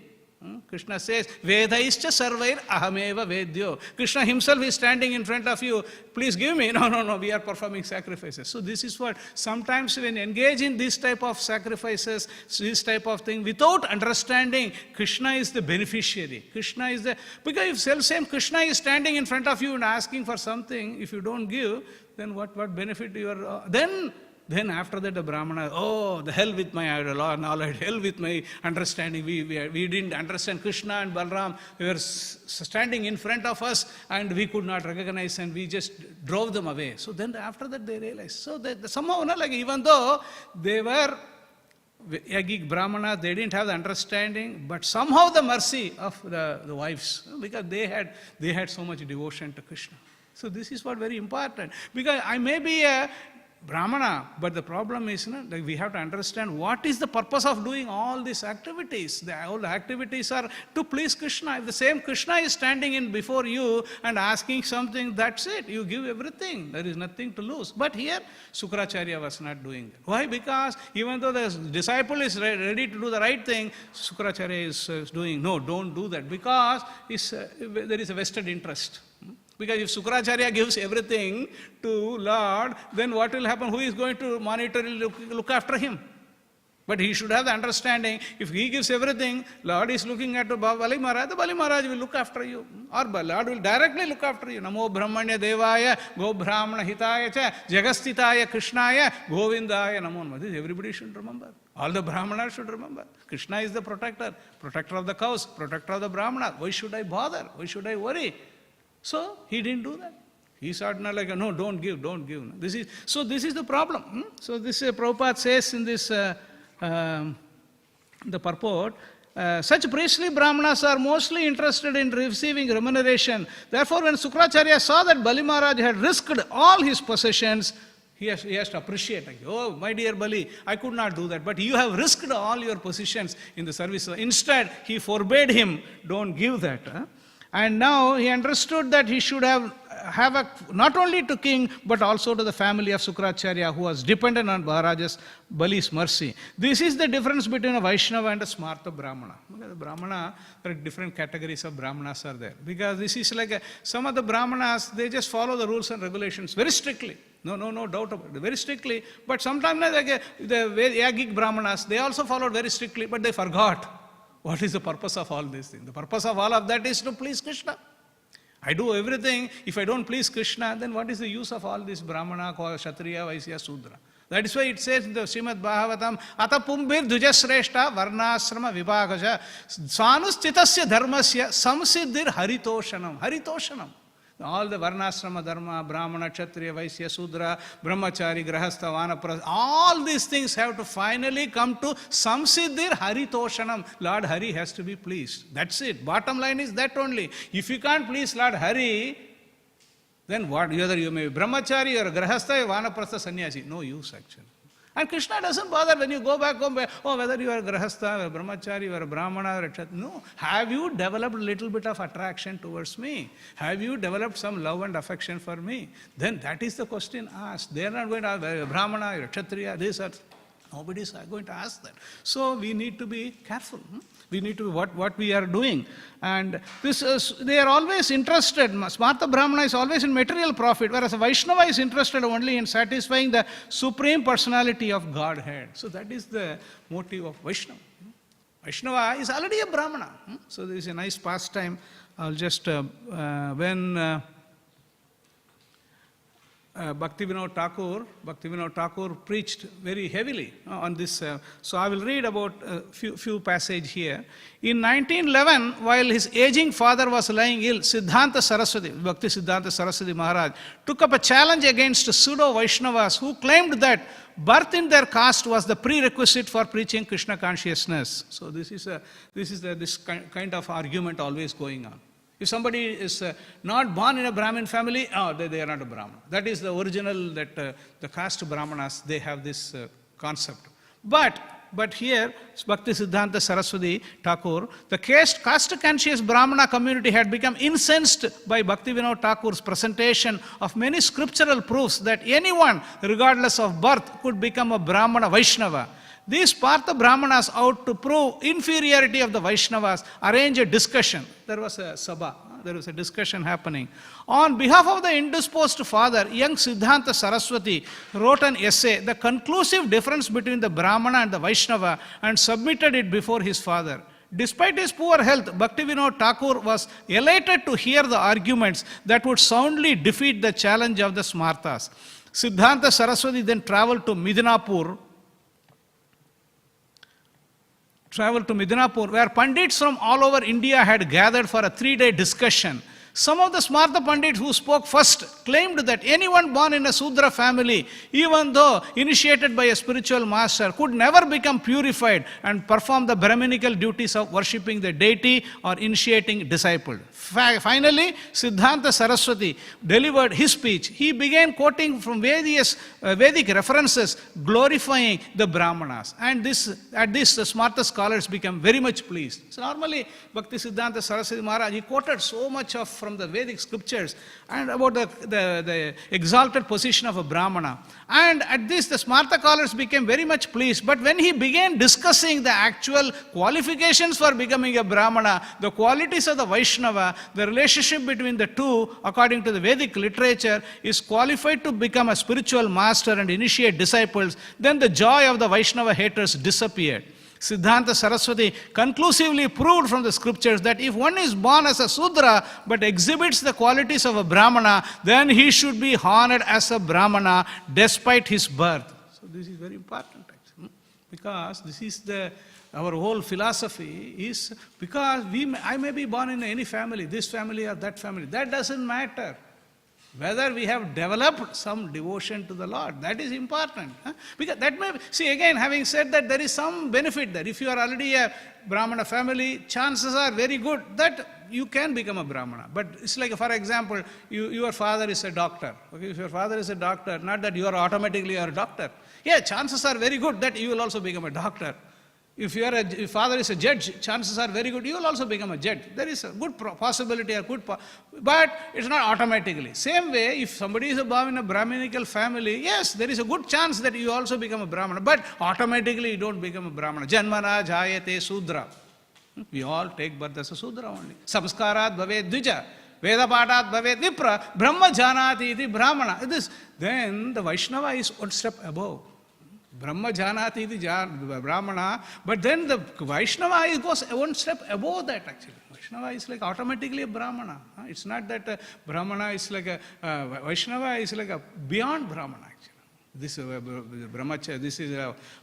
Speaker 2: Krishna says, Vedaischa sarvair ahameva vedyo. Krishna himself is standing in front of you. Please give me. No, we are performing sacrifices. So this is what, sometimes when engage in this type of sacrifices, this type of thing, without understanding, Krishna is the beneficiary. Because if self-same Krishna is standing in front of you and asking for something, if you don't give, then what benefit you are, Then after that the Brahmana, the hell with my knowledge, hell with my understanding. We didn't understand Krishna and Balaram. They were standing in front of us and we could not recognize, and we just drove them away. So then after that they realized. So somehow, even though they were Yagic Brahmana, they didn't have the understanding, but somehow the mercy of the wives, because they had so much devotion to Krishna. So this is what very important. Because I may be a Brahmana, but the problem is that we have to understand what is the purpose of doing all these activities. All the activities are to please Krishna. If the same Krishna is standing in before you and asking something, that's it. You give everything. There is nothing to lose. But here, Shukracharya was not doing that. Why? Because even though the disciple is ready to do the right thing, Shukracharya is doing, no, don't do that. Because there is a vested interest. Because if Shukracharya gives everything to Lord, then what will happen? Who is going to monetarily look after him? But he should have the understanding, if he gives everything, Lord is looking at Bali Maharaj, the Bali Maharaj will look after you. Or Lord will directly look after you. Namo Brahmanya Devaya, Go Brahmana Hitaya Cha, Jagastitaya Krishnaya, Govindaya Namo. This everybody should remember. All the Brahmanas should remember. Krishna is the protector of the cows, protector of the Brahmana. Why should I bother? Why should I worry? So he didn't do that. He said, no, don't give. This is the problem. So this Prabhupada says in this, the purport, such priestly Brahmanas are mostly interested in receiving remuneration. Therefore, when Shukracharya saw that Bali Maharaj had risked all his possessions, he has to appreciate. Oh, my dear Bali, I could not do that. But you have risked all your possessions in the service. Instead, he forbade him, don't give that. And now he understood that he should have not only to king, but also to the family of Shukracharya, who was dependent on Bali's mercy. This is the difference between a Vaishnava and a Smarta Brahmana. The Brahmana, there are different categories of Brahmanas are there. Because this is like some of the Brahmanas, they just follow the rules and regulations very strictly. No doubt about it, very strictly. But sometimes like the Yagic Brahmanas, they also followed very strictly, but they forgot. What is the purpose of all these things? The purpose of all of that is to please Krishna. I do everything. If I don't please Krishna, then what is the use of all this Brahmana, Kshatriya, Vaisya, Sudra? That is why it says in the Śrīmad Bhāgavatam, Ata pumbir dujasreshta varnasrama vibhagaja svanustitasya dharmasya samsiddhir haritoshanam. Haritoshanam. All the varnasrama dharma, Brahmana, Kshatriya, Vaisya, Sudra, Brahmachari, Grahastha, Vanaprastha, all these things have to finally come to samsiddhir haritoshanam. Lord Hari has to be pleased. That's it. Bottom line is that only. If you can't please Lord Hari, then what? Whether you may be Brahmachari or Grahastha or Vanaprastha sannyasi, no use actually. And Krishna doesn't bother when you go back home, whether you are Grahastha or Brahmachari or Brahmana or etc. No. Have you developed a little bit of attraction towards me? Have you developed some love and affection for me? Then that is the question asked. They are not going to have Brahmana or Kshatriya, this or Nobody is going to ask that. So we need to be careful. We need to be what we are doing. And this is, they are always interested. Smarta Brahmana is always in material profit, whereas a Vaishnava is interested only in satisfying the Supreme Personality of Godhead. So that is the motive of Vaishnava. Vaishnava is already a Brahmana. So this is a nice pastime. I'll just, when Bhaktivedanta Thakur preached very heavily on this. So I will read about a few passages here. In 1911, while his aging father was lying ill, Siddhanta Saraswati, Bhakti Siddhanta Saraswati Maharaj, took up a challenge against pseudo-Vaishnavas who claimed that birth in their caste was the prerequisite for preaching Krishna consciousness. So this kind of argument always going on. If somebody is not born in a Brahmin family, they are not a Brahmana. That is the original, that the caste Brahmanas, they have this concept. But here, Bhakti Siddhanta Saraswati Thakur, the caste-conscious Brahmana community had become incensed by Bhaktivedanta Thakur's presentation of many scriptural proofs that anyone, regardless of birth, could become a Brahmana Vaishnava. These Partha Brahmanas, out to prove inferiority of the Vaishnavas, arranged a discussion. There was a sabha, there was a discussion happening. On behalf of the indisposed father, young Siddhanta Saraswati wrote an essay, The Conclusive Difference Between the Brahmana and the Vaishnava, and submitted it before his father. Despite his poor health, Bhaktivedanta Thakur was elated to hear the arguments that would soundly defeat the challenge of the Smartas. Siddhanta Saraswati then traveled to Midnapur, where Pandits from all over India had gathered for a 3-day discussion. Some of the Smarta Pandits who spoke first claimed that anyone born in a Sudra family, even though initiated by a spiritual master, could never become purified and perform the Brahminical duties of worshipping the deity or initiating disciples. Finally, Siddhanta Saraswati delivered his speech. He began quoting from Vedic references glorifying the Brahmanas. And at this, the Smarta scholars became very much pleased. So normally, Bhakti Siddhanta Saraswati Maharaj, he quoted so much from the Vedic scriptures and about the exalted position of a Brahmana. And at this, the Smarta scholars became very much pleased. But when he began discussing the actual qualifications for becoming a Brahmana, the qualities of the Vaishnava, the relationship between the two, according to the Vedic literature, is qualified to become a spiritual master and initiate disciples, then the joy of the Vaishnava haters disappeared. Siddhanta Saraswati conclusively proved from the scriptures that if one is born as a Sudra but exhibits the qualities of a Brahmana, then he should be honored as a Brahmana despite his birth. So this is very important actually, because this is our whole philosophy is, because I may be born in any family, this family or that family, that doesn't matter. Whether we have developed some devotion to the Lord, that is important. Because that may, see again, having said that, there is some benefit there. If you are already a Brahmana family, chances are very good that you can become a Brahmana. But it's like, for example, your father is a doctor. Okay, if your father is a doctor, not that you are automatically a doctor. Yeah, chances are very good that you will also become a doctor. If your father is a judge, chances are very good you will also become a judge. There is a good possibility, but it's not automatically. Same way, if somebody is born in a Brahminical family, yes, there is a good chance that you also become a Brahmana, but automatically you don't become a Brahmana. Janmana jayate Sudra. We all take birth as a Sudra only. Samskarat bhavet dvija. Veda patat bhavet vipra. Brahma janati iti Brahmana. Then the Vaishnava is one step above. Brahma janati iti Brahmana, but then the Vaishnava goes one step above that actually. Vaishnava is like automatically a Brahmana. It's not that Brahmana is like Vaishnava is like a beyond Brahmana actually. This is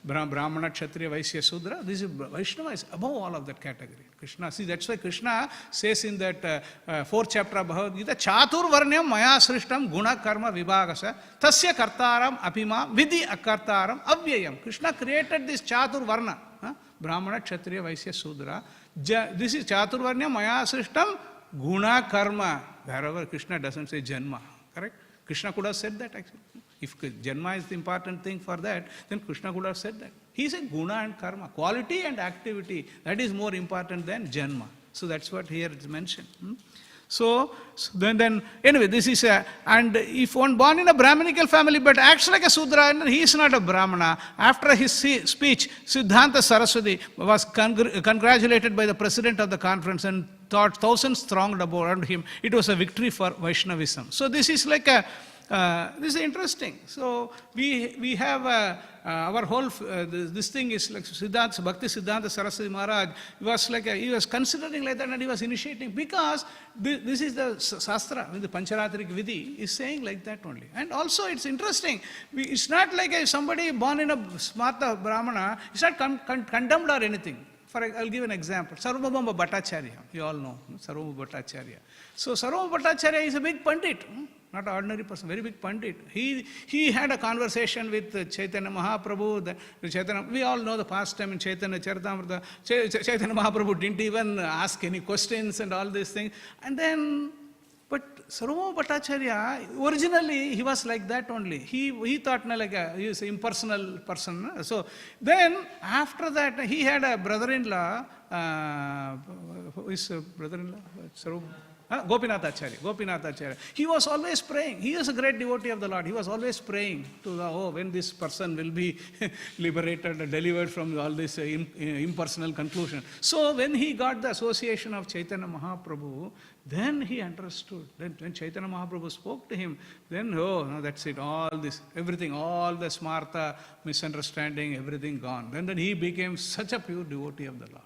Speaker 2: Brahmana, Kshatriya, Vaishya, Sudra. This is Vaishnava is above all of that category. Krishna, see, that's why Krishna says in that 4th chapter of Bhagavad Gita, Chatur Varnyam Maya Srishtam Guna Karma Vibhagasa Tasya Kartaram Apima Vidhi Akartaram Avyayam. Krishna created this Chatur Varna, Brahmana, Kshatriya, Vaishya, Sudra. This is Chatur Varnyam Maya Srishtam Guna Karma. Wherever Krishna doesn't say Janma, correct? Krishna could have said that actually. If Janma is the important thing for that, then Krishna could have said that. He said Guna and Karma, quality and activity, that is more important than Janma. So that's what here is mentioned. So then anyway, this is and if one born in a Brahminical family but acts like a Sudra, he is not a Brahmana. After his speech, Siddhanta Saraswati was congratulated by the president of the conference and thought thousands thronged around him. It was a victory for Vaishnavism. So this is like this is interesting. So we have our whole this thing is like Siddhanta, Bhakti Siddhanta Saraswati Maharaj was like he was considering like that, and he was initiating, because this is the Shastra, the Pancharatrik Vidhi is saying like that only. And also it's interesting, it's not like somebody born in a Smarta Brahmana, it's not condemned or anything. I'll give an example. Sarvabhauma Bhattacharya, you all know Sarvabhauma Bhattacharya. So Sarvabhauma Bhattacharya is a big Pandit, not an ordinary person, very big Pandit. He had a conversation with Chaitanya Mahaprabhu. We all know the past time in Chaitanya Charitamrita. Chaitanya Mahaprabhu didn't even ask any questions and all these things. And then, but Sarvabhauma Bhattacharya, originally he was like that only. He thought like he was an impersonal person. So then after that he had a brother-in-law, who is a brother-in-law? Gopinath Acharya. He was always praying. He is a great devotee of the Lord. He was always praying to when this person will be liberated, delivered from all this impersonal conclusion. So when he got the association of Chaitanya Mahaprabhu, then he understood. Then when Chaitanya Mahaprabhu spoke to him, then no, that's it. All this, everything, all the smarta, misunderstanding, everything gone. Then he became such a pure devotee of the Lord.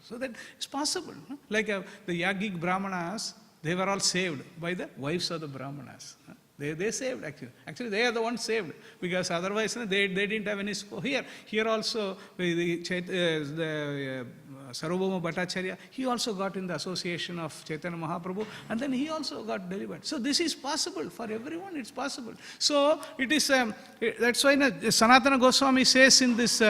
Speaker 2: So that it's possible. No? Like the Yagic Brahmanas, they were all saved by the wives of the Brahmanas. They saved actually. Actually, they are the ones saved, because otherwise they didn't have any support. Here also the Sarvabhauma Bhattacharya, he also got in the association of Chaitanya Mahaprabhu, and then he also got delivered. So this is possible for everyone. It's possible. So it is. That's why Sanatana Goswami says in this.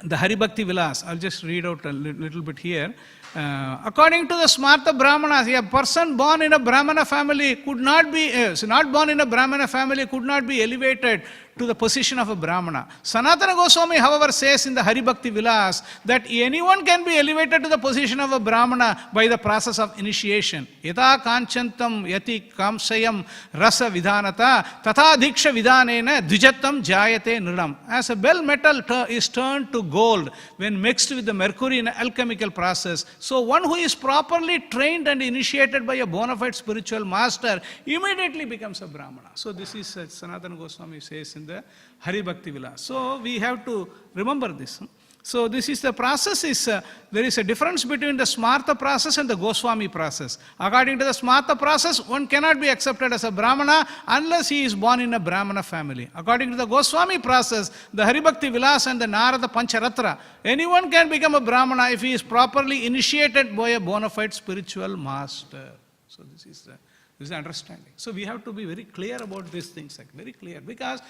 Speaker 2: The Hari Bhakti Vilas, I'll just read out a little bit here. According to the Smarta Brahmanas, a person born in a Brahmana family could not be, not born in a Brahmana family could not be elevated to the position of a Brahmana. Sanatana Goswami, however, says in the Hari Bhakti Vilas that anyone can be elevated to the position of a Brahmana by the process of initiation. Yata kanchantam yati kamsayam rasa vidhanata tata dhiksha vidhanena dvijattam jayate nridam. As a bell metal is turned to gold when mixed with the mercury in an alchemical process, so one who is properly trained and initiated by a bona fide spiritual master immediately becomes a Brahmana. So this is Sanatana Goswami says in the Hari Bhakti Vilas. So we have to remember this. So this is the process there is a difference between the Smarta process and the Goswami process. According to the Smarta process, one cannot be accepted as a Brahmana unless he is born in a Brahmana family. According to the Goswami process, the Hari Bhakti Vilas and the Narada Pancharatra, anyone can become a Brahmana if he is properly initiated by a bona fide spiritual master. So this is the understanding. So we have to be very clear about these things, like very clear, because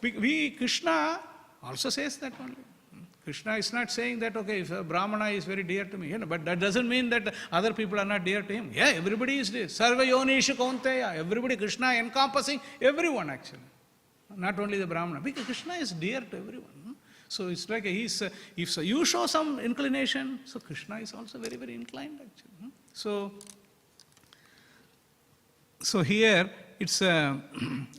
Speaker 2: Krishna also says that only. Krishna is not saying that, okay, if a Brahmana is very dear to me, but that doesn't mean that other people are not dear to him. Yeah, everybody is dear. Sarva yonishu kaunteya. Everybody, Krishna encompassing everyone actually. Not only the Brahmana. Because Krishna is dear to everyone. So it's like if you show some inclination, so Krishna is also very, very inclined actually. So here it's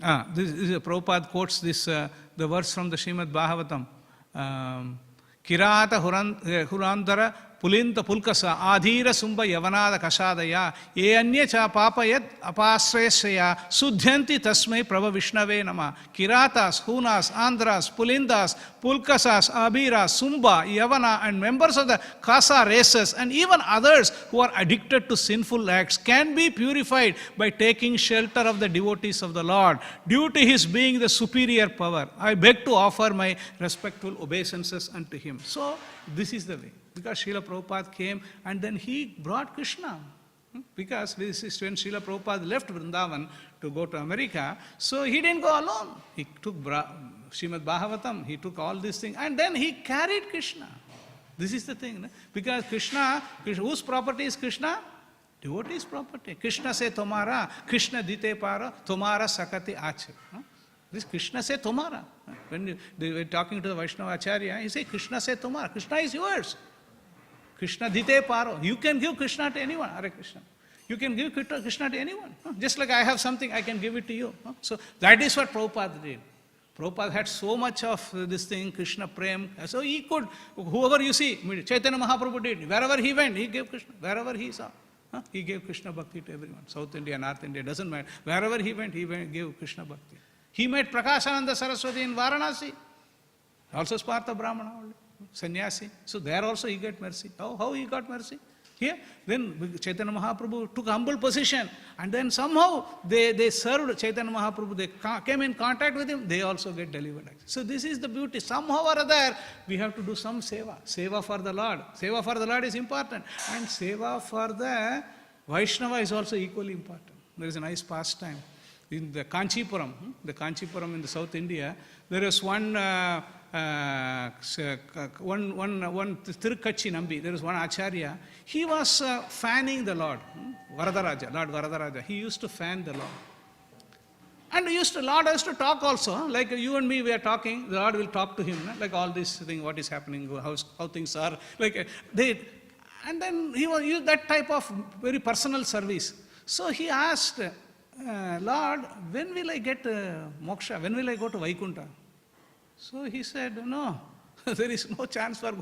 Speaker 2: Prabhupada quotes this the verse from the Śrīmad Bhāgavatam. Kirata Hurandara Pulinta Pulkasa Adhira Sumba Yavanada Kashadaya Eanya Cha Papayat Apasresaya Sudhyanti Tasmai Prabha Vishnave Nama. Kiratas, Hunas, Andhras, Pulindas, Pulkasas, Abhiras, Sumba, Yavana, and members of the Kasa races and even others who are addicted to sinful acts can be purified by taking shelter of the devotees of the Lord due to his being the superior power. I beg to offer my respectful obeisances unto him. So this is the way. Because Srila Prabhupada came and then he brought Krishna. Because this is when Srila Prabhupada left Vrindavan to go to America, so he didn't go alone. He took Śrīmad Bhāgavatam, he took all these things, and then he carried Krishna. This is the thing. Because Krishna, whose property is Krishna? Devotee's property. Krishna se tomara, Krishna dite para, tomara sakati ache. This Krishna se tomara. When they were talking to the Vaishnava Acharya, he said, Krishna se tomara. Krishna is yours. Krishna dite paro. You can give Krishna to anyone. Hare Krishna. You can give Krishna to anyone. Just like I have something, I can give it to you. So that is what Prabhupada did. Prabhupada had so much of this thing, Krishna Prem. So he could, whoever you see, Chaitanya Mahaprabhu did. Wherever he went, he gave Krishna. Wherever he saw, he gave Krishna Bhakti to everyone. South India, North India, doesn't matter. Wherever he went, gave Krishna Bhakti. He met Prakashananda Saraswati in Varanasi. Also Sparta Brahmana, sannyasi. So there also he got mercy. How he got mercy? Here, then Chaitanya Mahaprabhu took a humble position, and then somehow they served Chaitanya Mahaprabhu, they came in contact with him, they also get delivered. So this is the beauty. Somehow or other, we have to do some seva. Seva for the Lord. Seva for the Lord is important. And seva for the Vaishnava is also equally important. There is a nice pastime. In the Kanchipuram in the South India, there is one Tirukkachi Nambi, there is one Acharya. He was fanning the Lord, Lord Varadaraja. He used to fan the Lord. And Lord used to talk also, like you and me, we are talking, the Lord will talk to him, like all this thing, what is happening, how things are, like and then he was used that type of very personal service. So he asked, Lord, when will I get moksha? When will I go to Vaikuntha? So he said, no, there is no chance for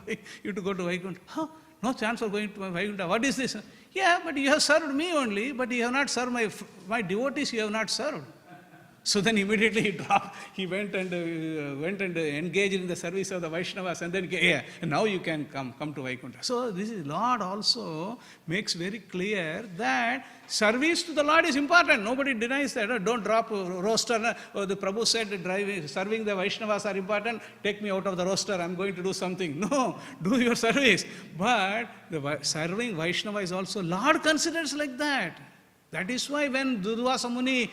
Speaker 2: you to go to Vaikuntha. No chance for going to Vaikuntha. What is this? Yeah, but you have served me only, but you have not served my devotees, you have not served. So then immediately he dropped. He went and engaged in the service of the Vaishnavas, and then now you can come to Vaikuntha. So this is Lord also makes very clear that service to the Lord is important. Nobody denies that. Don't drop roster. The Prabhu said serving the Vaishnavas are important. Take me out of the roster. I'm going to do something. No, do your service. But serving Vaishnava is also Lord considers like that. That is why when Durvasa Muni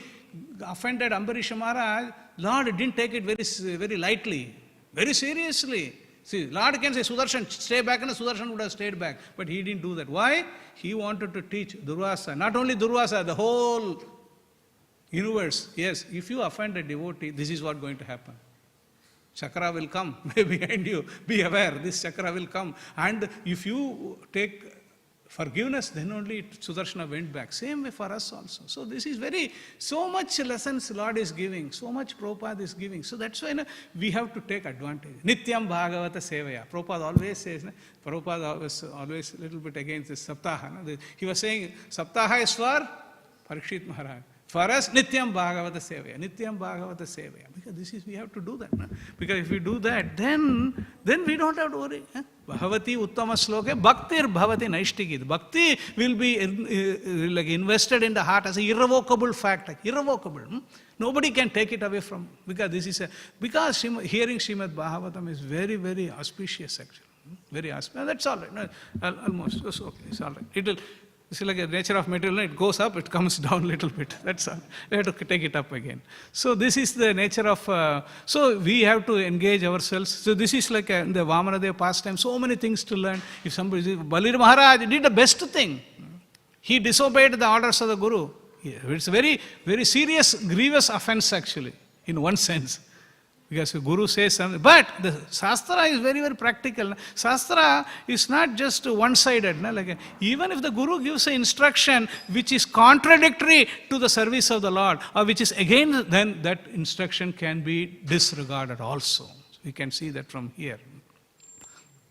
Speaker 2: offended Ambarisha Maharaj, Lord didn't take it very lightly, very seriously. See, Lord can say, Sudarshan, stay back, and Sudarshan would have stayed back. But he didn't do that. Why? He wanted to teach Durvasa, not only Durvasa, the whole universe. Yes, if you offend a devotee, this is what's going to happen. Chakra will come behind you. Be aware, this chakra will come. And if you take forgiveness, then only Sudarshana went back. Same way for us also. So this is so much lessons Lord is giving, so much Prabhupada is giving. So that's why we have to take advantage. Nityam Bhagavata Sevaya. Prabhupada always says, Prabhupada always a little bit against this Saptaha. He was saying, Saptaha is for Parikshit Maharaj. For us, Nityam Bhagavata Sevaya. Nityam Bhagavata Sevaya. Because we have to do that. Because if we do that, then we don't have to worry. Bhavati Uttama Sloke, Bhaktir Bhavati Naishtikit. Bhakti will be invested in the heart as an irrevocable fact. Irrevocable. Nobody can take it away from. Because hearing Śrīmad Bhāgavatam is very, very auspicious actually. Very auspicious. That's all right. Almost. It's okay. It's all right. It's like the nature of material, it goes up, it comes down a little bit. That's all. We have to take it up again. So this is the nature of, so we have to engage ourselves. So this is like in the Vamanadev pastime, so many things to learn. If somebody, Balir Maharaj did the best thing. He disobeyed the orders of the Guru. It's a very, very serious, grievous offense actually, in one sense. Because the Guru says something. But the Shastra is very, very practical. Shastra is not just one-sided. Even if the Guru gives an instruction which is contradictory to the service of the Lord, or which is against, then that instruction can be disregarded also. We can see that from here.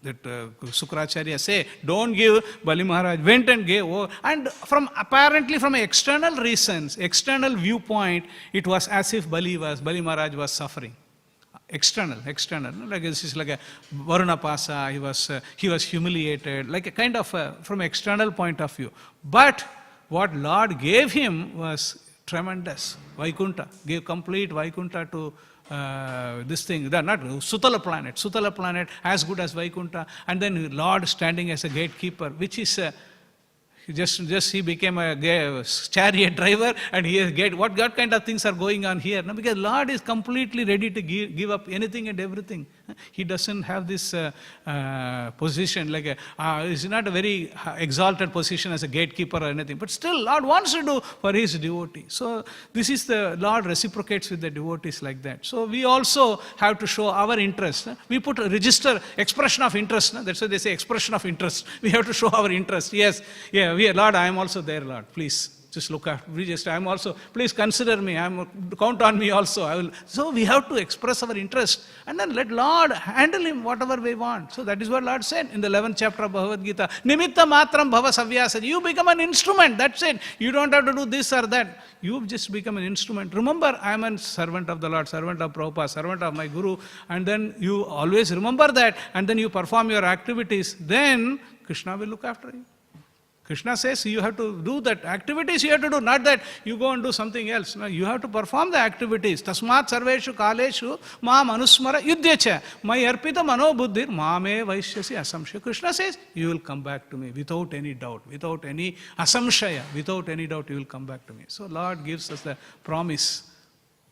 Speaker 2: That Sukracharya say, don't give. Bali Maharaj went and gave. And apparently from external reasons, external viewpoint, it was as if Bali Maharaj was suffering. External, like this is like a Varuna Pasa, he was humiliated, like a kind of from external point of view. But what Lord gave him was tremendous. Vaikuntha, gave complete Vaikuntha to this thing, not Sutala planet as good as Vaikuntha, and then Lord standing as a gatekeeper, which is just he became a chariot driver, and he has what kind of things are going on here? No, because Lord is completely ready to give up anything and everything. He doesn't have this position, it's not a very exalted position as a gatekeeper or anything, but still Lord wants to do for his devotee. So this is the Lord reciprocates with the devotees like that. So we also have to show our interest. We put a register, expression of interest. That's why they say expression of interest. We have to show our interest. Yes, yeah, Lord, I am also there, Lord. Please. Just look after. I'm also. Please consider me. Count on me also. I will. So we have to express our interest, and then let Lord handle him whatever we want. So that is what Lord said in the 11th chapter of Bhagavad Gita. Nimitta matram bhava savyasa. You become an instrument. That's it. You don't have to do this or that. You just become an instrument. Remember, I am a servant of the Lord, servant of Prabhupada, servant of my Guru, and then you always remember that, and then you perform your activities. Then Krishna will look after you. Krishna says you have to do that activities you have to do, not that you go and do something else. No, you have to perform the activities. Tasmat sarveshu kaleshu maam anusmara yudhyacha mai arpita mano buddhir mame vaishyasi asamshaya. Krishna says you will come back to me without any doubt, without any asamshaya, without any doubt you will come back to me. So Lord gives us the promise.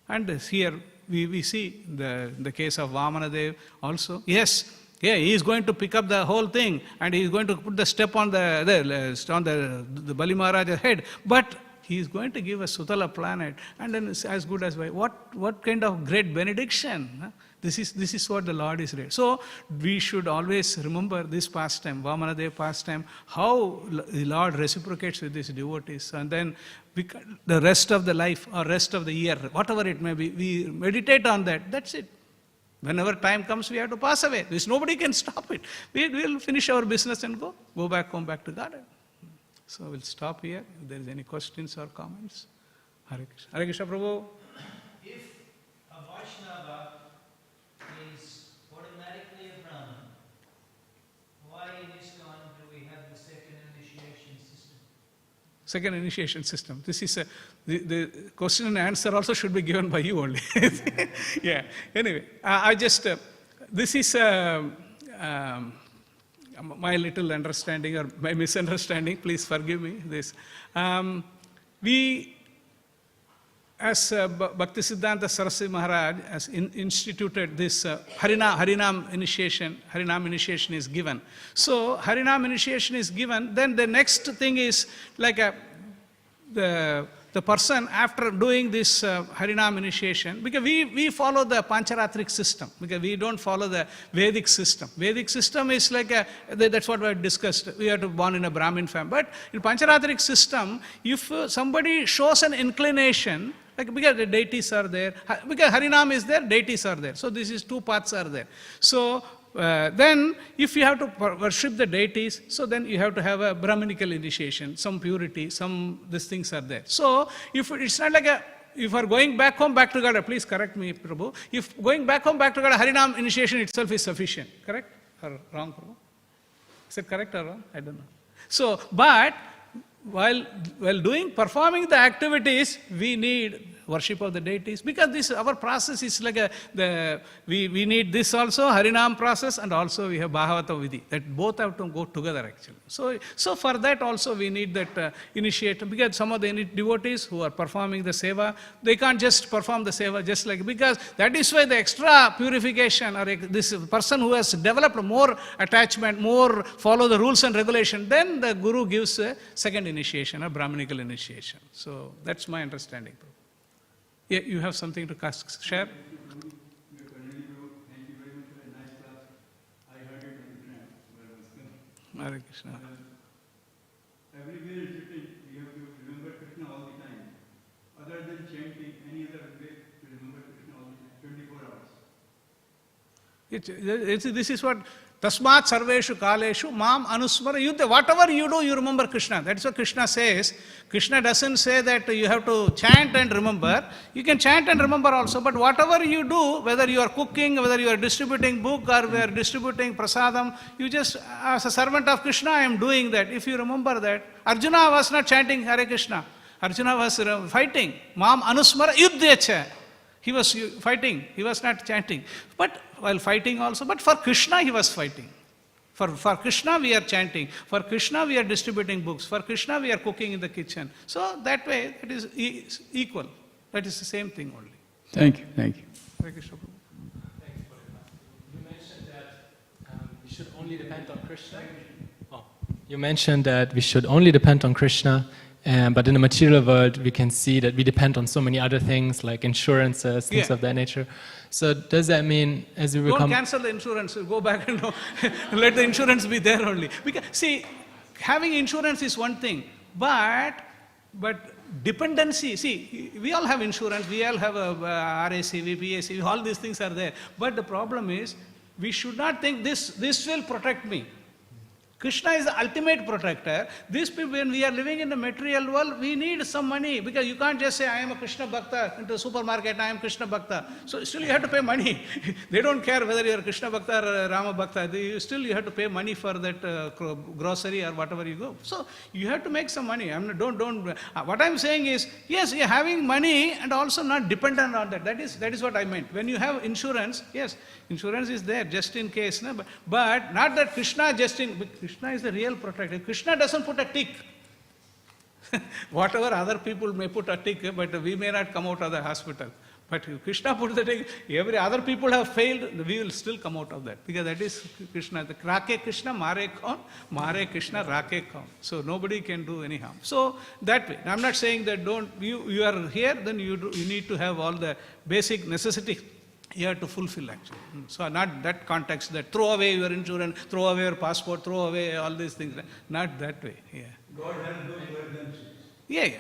Speaker 2: And here we see the case of Vamanadev also. Yes. Yeah, he is going to pick up the whole thing and he is going to put the step on the Bali Maharaja's head. But he is going to give a Sutala planet, and then it's as good as what kind of great benediction. This is what the Lord is ready. So we should always remember this pastime, Vamanadev pastime, how the Lord reciprocates with his devotees. And then the rest of the life or rest of the year, whatever it may be, we meditate on that. That's it. Whenever time comes, we have to pass away. Nobody can stop it. We will finish our business and go back home, back to garden. So we'll stop here. If there is any questions or comments. Hare Krishna. Hare Krishna, Prabhu.
Speaker 3: If a Vaishnava is automatically a Brahman, why in ISKCON do we have the second initiation system?
Speaker 2: Second initiation system. This is the question and answer also should be given by you only. Yeah. Anyway, this is my little understanding or my misunderstanding. Please forgive me this. We, as Bhaktivedanta Saraswati Maharaj has instituted this Harinam initiation. Harinam initiation is given. So Harinam initiation is given. Then the next thing is like the person after doing this Harinam initiation, because we follow the Pancharatric system, because we don't follow the Vedic system. Vedic system is like that's what we have discussed. We are to born in a Brahmin family. But in Pancharatric system, if somebody shows an inclination, like because the deities are there, because Harinam is there, deities are there. So this is two paths are there. So then if you have to worship the deities, so then you have to have a Brahminical initiation, some purity, these things are there. So if it's not like if you are going back home, back to God, please correct me, Prabhu. If going back home, back to God, Harinam initiation itself is sufficient. Correct or wrong, Prabhu? Is it correct or wrong? I don't know. So, but while performing the activities, we need worship of the deities, because our process is like we need this also, Harinam process, and also we have Bhagavata Vidhi, that both have to go together actually. So for that also we need that initiator, because some of the devotees who are performing the seva, they can't just perform the seva just like, because that is why the extra purification, or this person who has developed more attachment, more follow the rules and regulation, then the Guru gives a second initiation, a Brahminical initiation. So that's my understanding. Yeah, you have something to share?
Speaker 4: Thank you very much for a nice class. I heard it on the internet.
Speaker 2: Hare Krishna.
Speaker 4: Everywhere is written, you have to remember Krishna all the time. Other than chanting, any other way to remember Krishna all the time, 24 hours.
Speaker 2: This is what Tasmat sarveshu kaleshu mam anusmara yudhya. Whatever you do, you remember Krishna. That's what Krishna says. Krishna doesn't say that you have to chant and remember. You can chant and remember also, but whatever you do, whether you are cooking, whether you are distributing book or we are distributing prasadam, you just, as a servant of Krishna, I am doing that. If you remember that, Arjuna was not chanting Hare Krishna. Arjuna was fighting. Mam anusmara yudhya. He was fighting, he was not chanting. But while fighting also, but for Krishna he was fighting. For Krishna we are chanting. For Krishna we are distributing books. For Krishna we are cooking in the kitchen. So that way it is equal. That is the same thing only.
Speaker 4: Thank you. Thank you.
Speaker 2: Hare Krishna.
Speaker 3: Thanks for the class. You
Speaker 5: only depend on Krishna. Oh. You mentioned that we should only depend on Krishna, but in the material world we can see that we depend on so many other things like insurances, things of that nature. So does that mean as we become...
Speaker 2: Don't cancel the insurance, go back and let the insurance be there only. Because, see, having insurance is one thing, but dependency, see, we all have insurance, we all have a RACV, PACV, all these things are there. But the problem is, we should not think this will protect me. Krishna is the ultimate protector. These people, when we are living in the material world, we need some money, because you can't just say, I am a Krishna Bhakta, into the supermarket, I am Krishna Bhakta. So still you have to pay money. They don't care whether you are Krishna Bhakta or Rama Bhakta. Still you have to pay money for that grocery or whatever you go. So you have to make some money. What I'm saying is, yes, you are having money and also not dependent on that. That is what I meant. When you have insurance, yes, insurance is there just in case. No? But not that Krishna just in... Krishna is the real protector. Krishna doesn't put a tick. Whatever other people may put a tick, but we may not come out of the hospital. But if Krishna put the tick, every other people have failed, we will still come out of that. Because that is Krishna. The Rake Krishna, Mare Kaun, Mare Krishna, Rake Kaun. So nobody can do any harm. So that way. I'm not saying that you are here, then you need to have all the basic necessities. You have to fulfill actually. So not that context that throw away your insurance, throw away your passport, throw away all these things. Not that way. Yeah.
Speaker 4: God help those who have done sins.
Speaker 2: Yeah.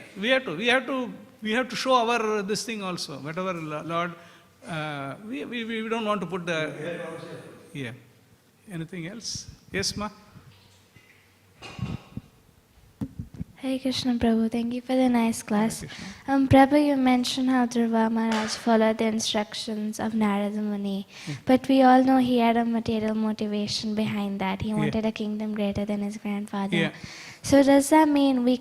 Speaker 2: We have to show our this thing also. Whatever Lord, we don't want to put the. Yeah. Anything else? Yes, ma.
Speaker 6: Hare Krishna Prabhu, thank you for the nice class. Prabhu, you mentioned how Dhruva Maharaj followed the instructions of Narada Muni, but we all know he had a material motivation behind that. He wanted a kingdom greater than his grandfather. Yeah. So does that mean we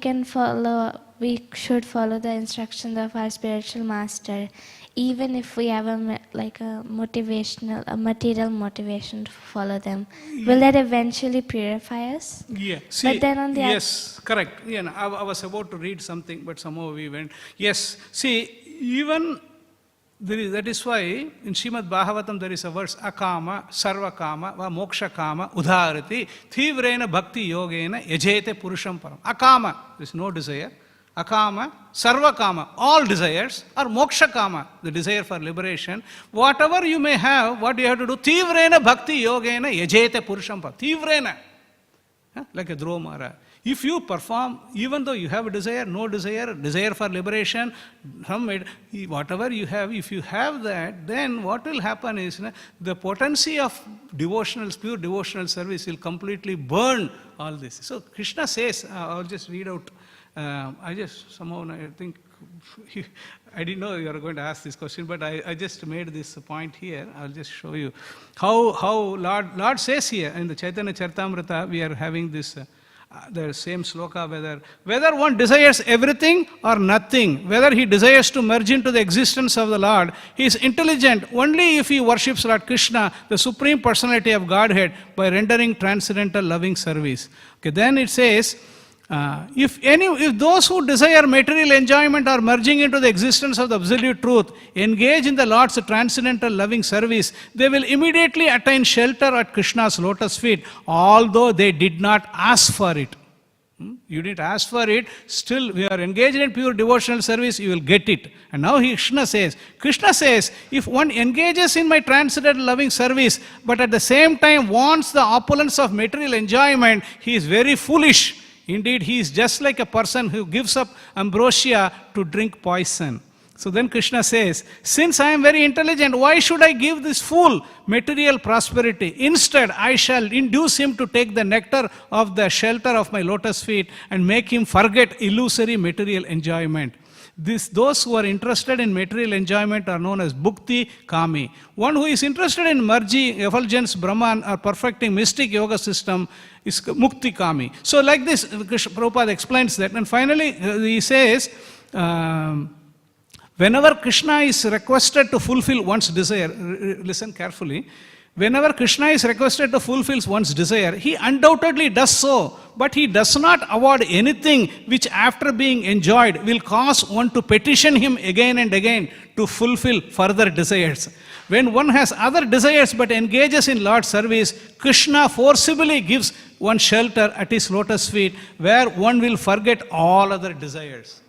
Speaker 6: should follow the instructions of our spiritual master, even if we have a material motivation to follow them? Will that eventually purify us?
Speaker 2: Yeah. See,
Speaker 6: but then on the
Speaker 2: yes, correct. Yeah, I was about to read something, but somehow we went. Yes. See, even that is why in Śrīmad Bhāgavatam there is a verse, akama, sarvakama, va moksha kama, udharati, thivrena bhakti yogena, yajete purusham param. Akama, there is no desire. Akama, sarvakama, all desires, or moksha kama, the desire for liberation. Whatever you may have, what you have to do, thivrena bhakti yogena, yajete purusham param. Thivrena, like a Dhruva Maharaj. If you perform, even though you have a desire, no desire, desire for liberation, whatever you have, if you have that, then what will happen is the potency of pure devotional service will completely burn all this. So Krishna says, I'll just read out, I think, I didn't know you were going to ask this question, but I just made this point here. I'll just show you how Lord says here in the Chaitanya Charitamrita, we are having this the same sloka, whether one desires everything or nothing, whether he desires to merge into the existence of the Lord, he is intelligent only if he worships Lord Krishna, the Supreme Personality of Godhead, by rendering transcendental loving service. Okay, then it says, if those who desire material enjoyment or merging into the existence of the absolute truth engage in the Lord's transcendental loving service, they will immediately attain shelter at Krishna's lotus feet, although they did not ask for it. You didn't ask for it, still we are engaged in pure devotional service, you will get it. And now Krishna says, if one engages in my transcendental loving service, but at the same time wants the opulence of material enjoyment, he is very foolish. Indeed, he is just like a person who gives up ambrosia to drink poison. So then Krishna says, since I am very intelligent, why should I give this fool material prosperity? Instead, I shall induce him to take the nectar of the shelter of my lotus feet and make him forget illusory material enjoyment. Those who are interested in material enjoyment are known as Bhukti Kami. One who is interested in merging effulgence, Brahman, or perfecting mystic yoga system is Mukti Kami. So like this, Prabhupada explains that. And finally, he says, whenever Krishna is requested to fulfill one's desire, listen carefully, Whenever Krishna is requested to fulfill one's desire, he undoubtedly does so, but he does not award anything which, after being enjoyed, will cause one to petition him again and again to fulfill further desires. When one has other desires but engages in Lord's service, Krishna forcibly gives one shelter at his lotus feet, where one will forget all other desires.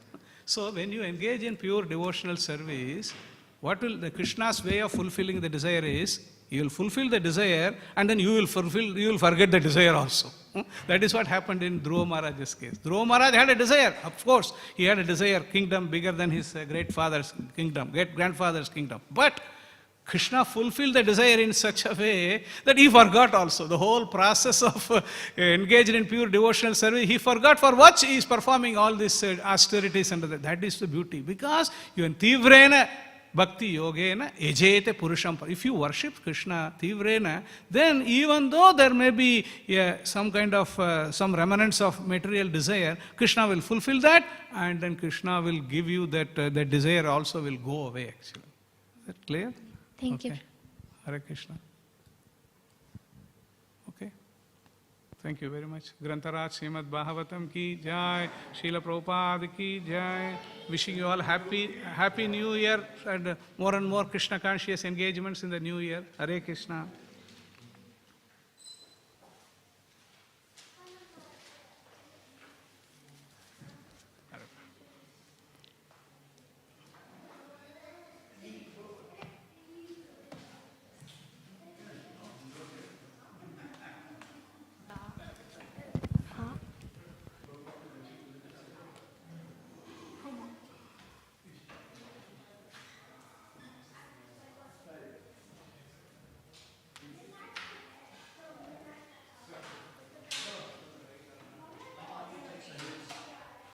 Speaker 2: So when you engage in pure devotional service, what will the Krishna's way of fulfilling the desire is, you will fulfill the desire and then you will forget the desire also. That is what happened in Dhruva Maharaj's case. Dhruva Maharaj had a desire, of course. He had a desire, kingdom bigger than his great grandfather's kingdom. But Krishna fulfilled the desire in such a way that he forgot also. The whole process of engaged in pure devotional service, he forgot for what he is performing all these austerities and that is the beauty. Because you are tivrena bhakti yogena ejete purusham. If you worship Krishna tivrena, then even though there may be some kind of some remnants of material desire, Krishna will fulfill that, and then Krishna will give you that that desire also will go away actually. Is that clear?
Speaker 6: Thank you.
Speaker 2: Hare Krishna. Okay. Thank you very much. Grantaraj Śrīmad Bhāgavatam ki jai, Srila Prabhupada ki jai. Wishing you all happy New Year and more Krishna conscious engagements in the new year. Hare Krishna.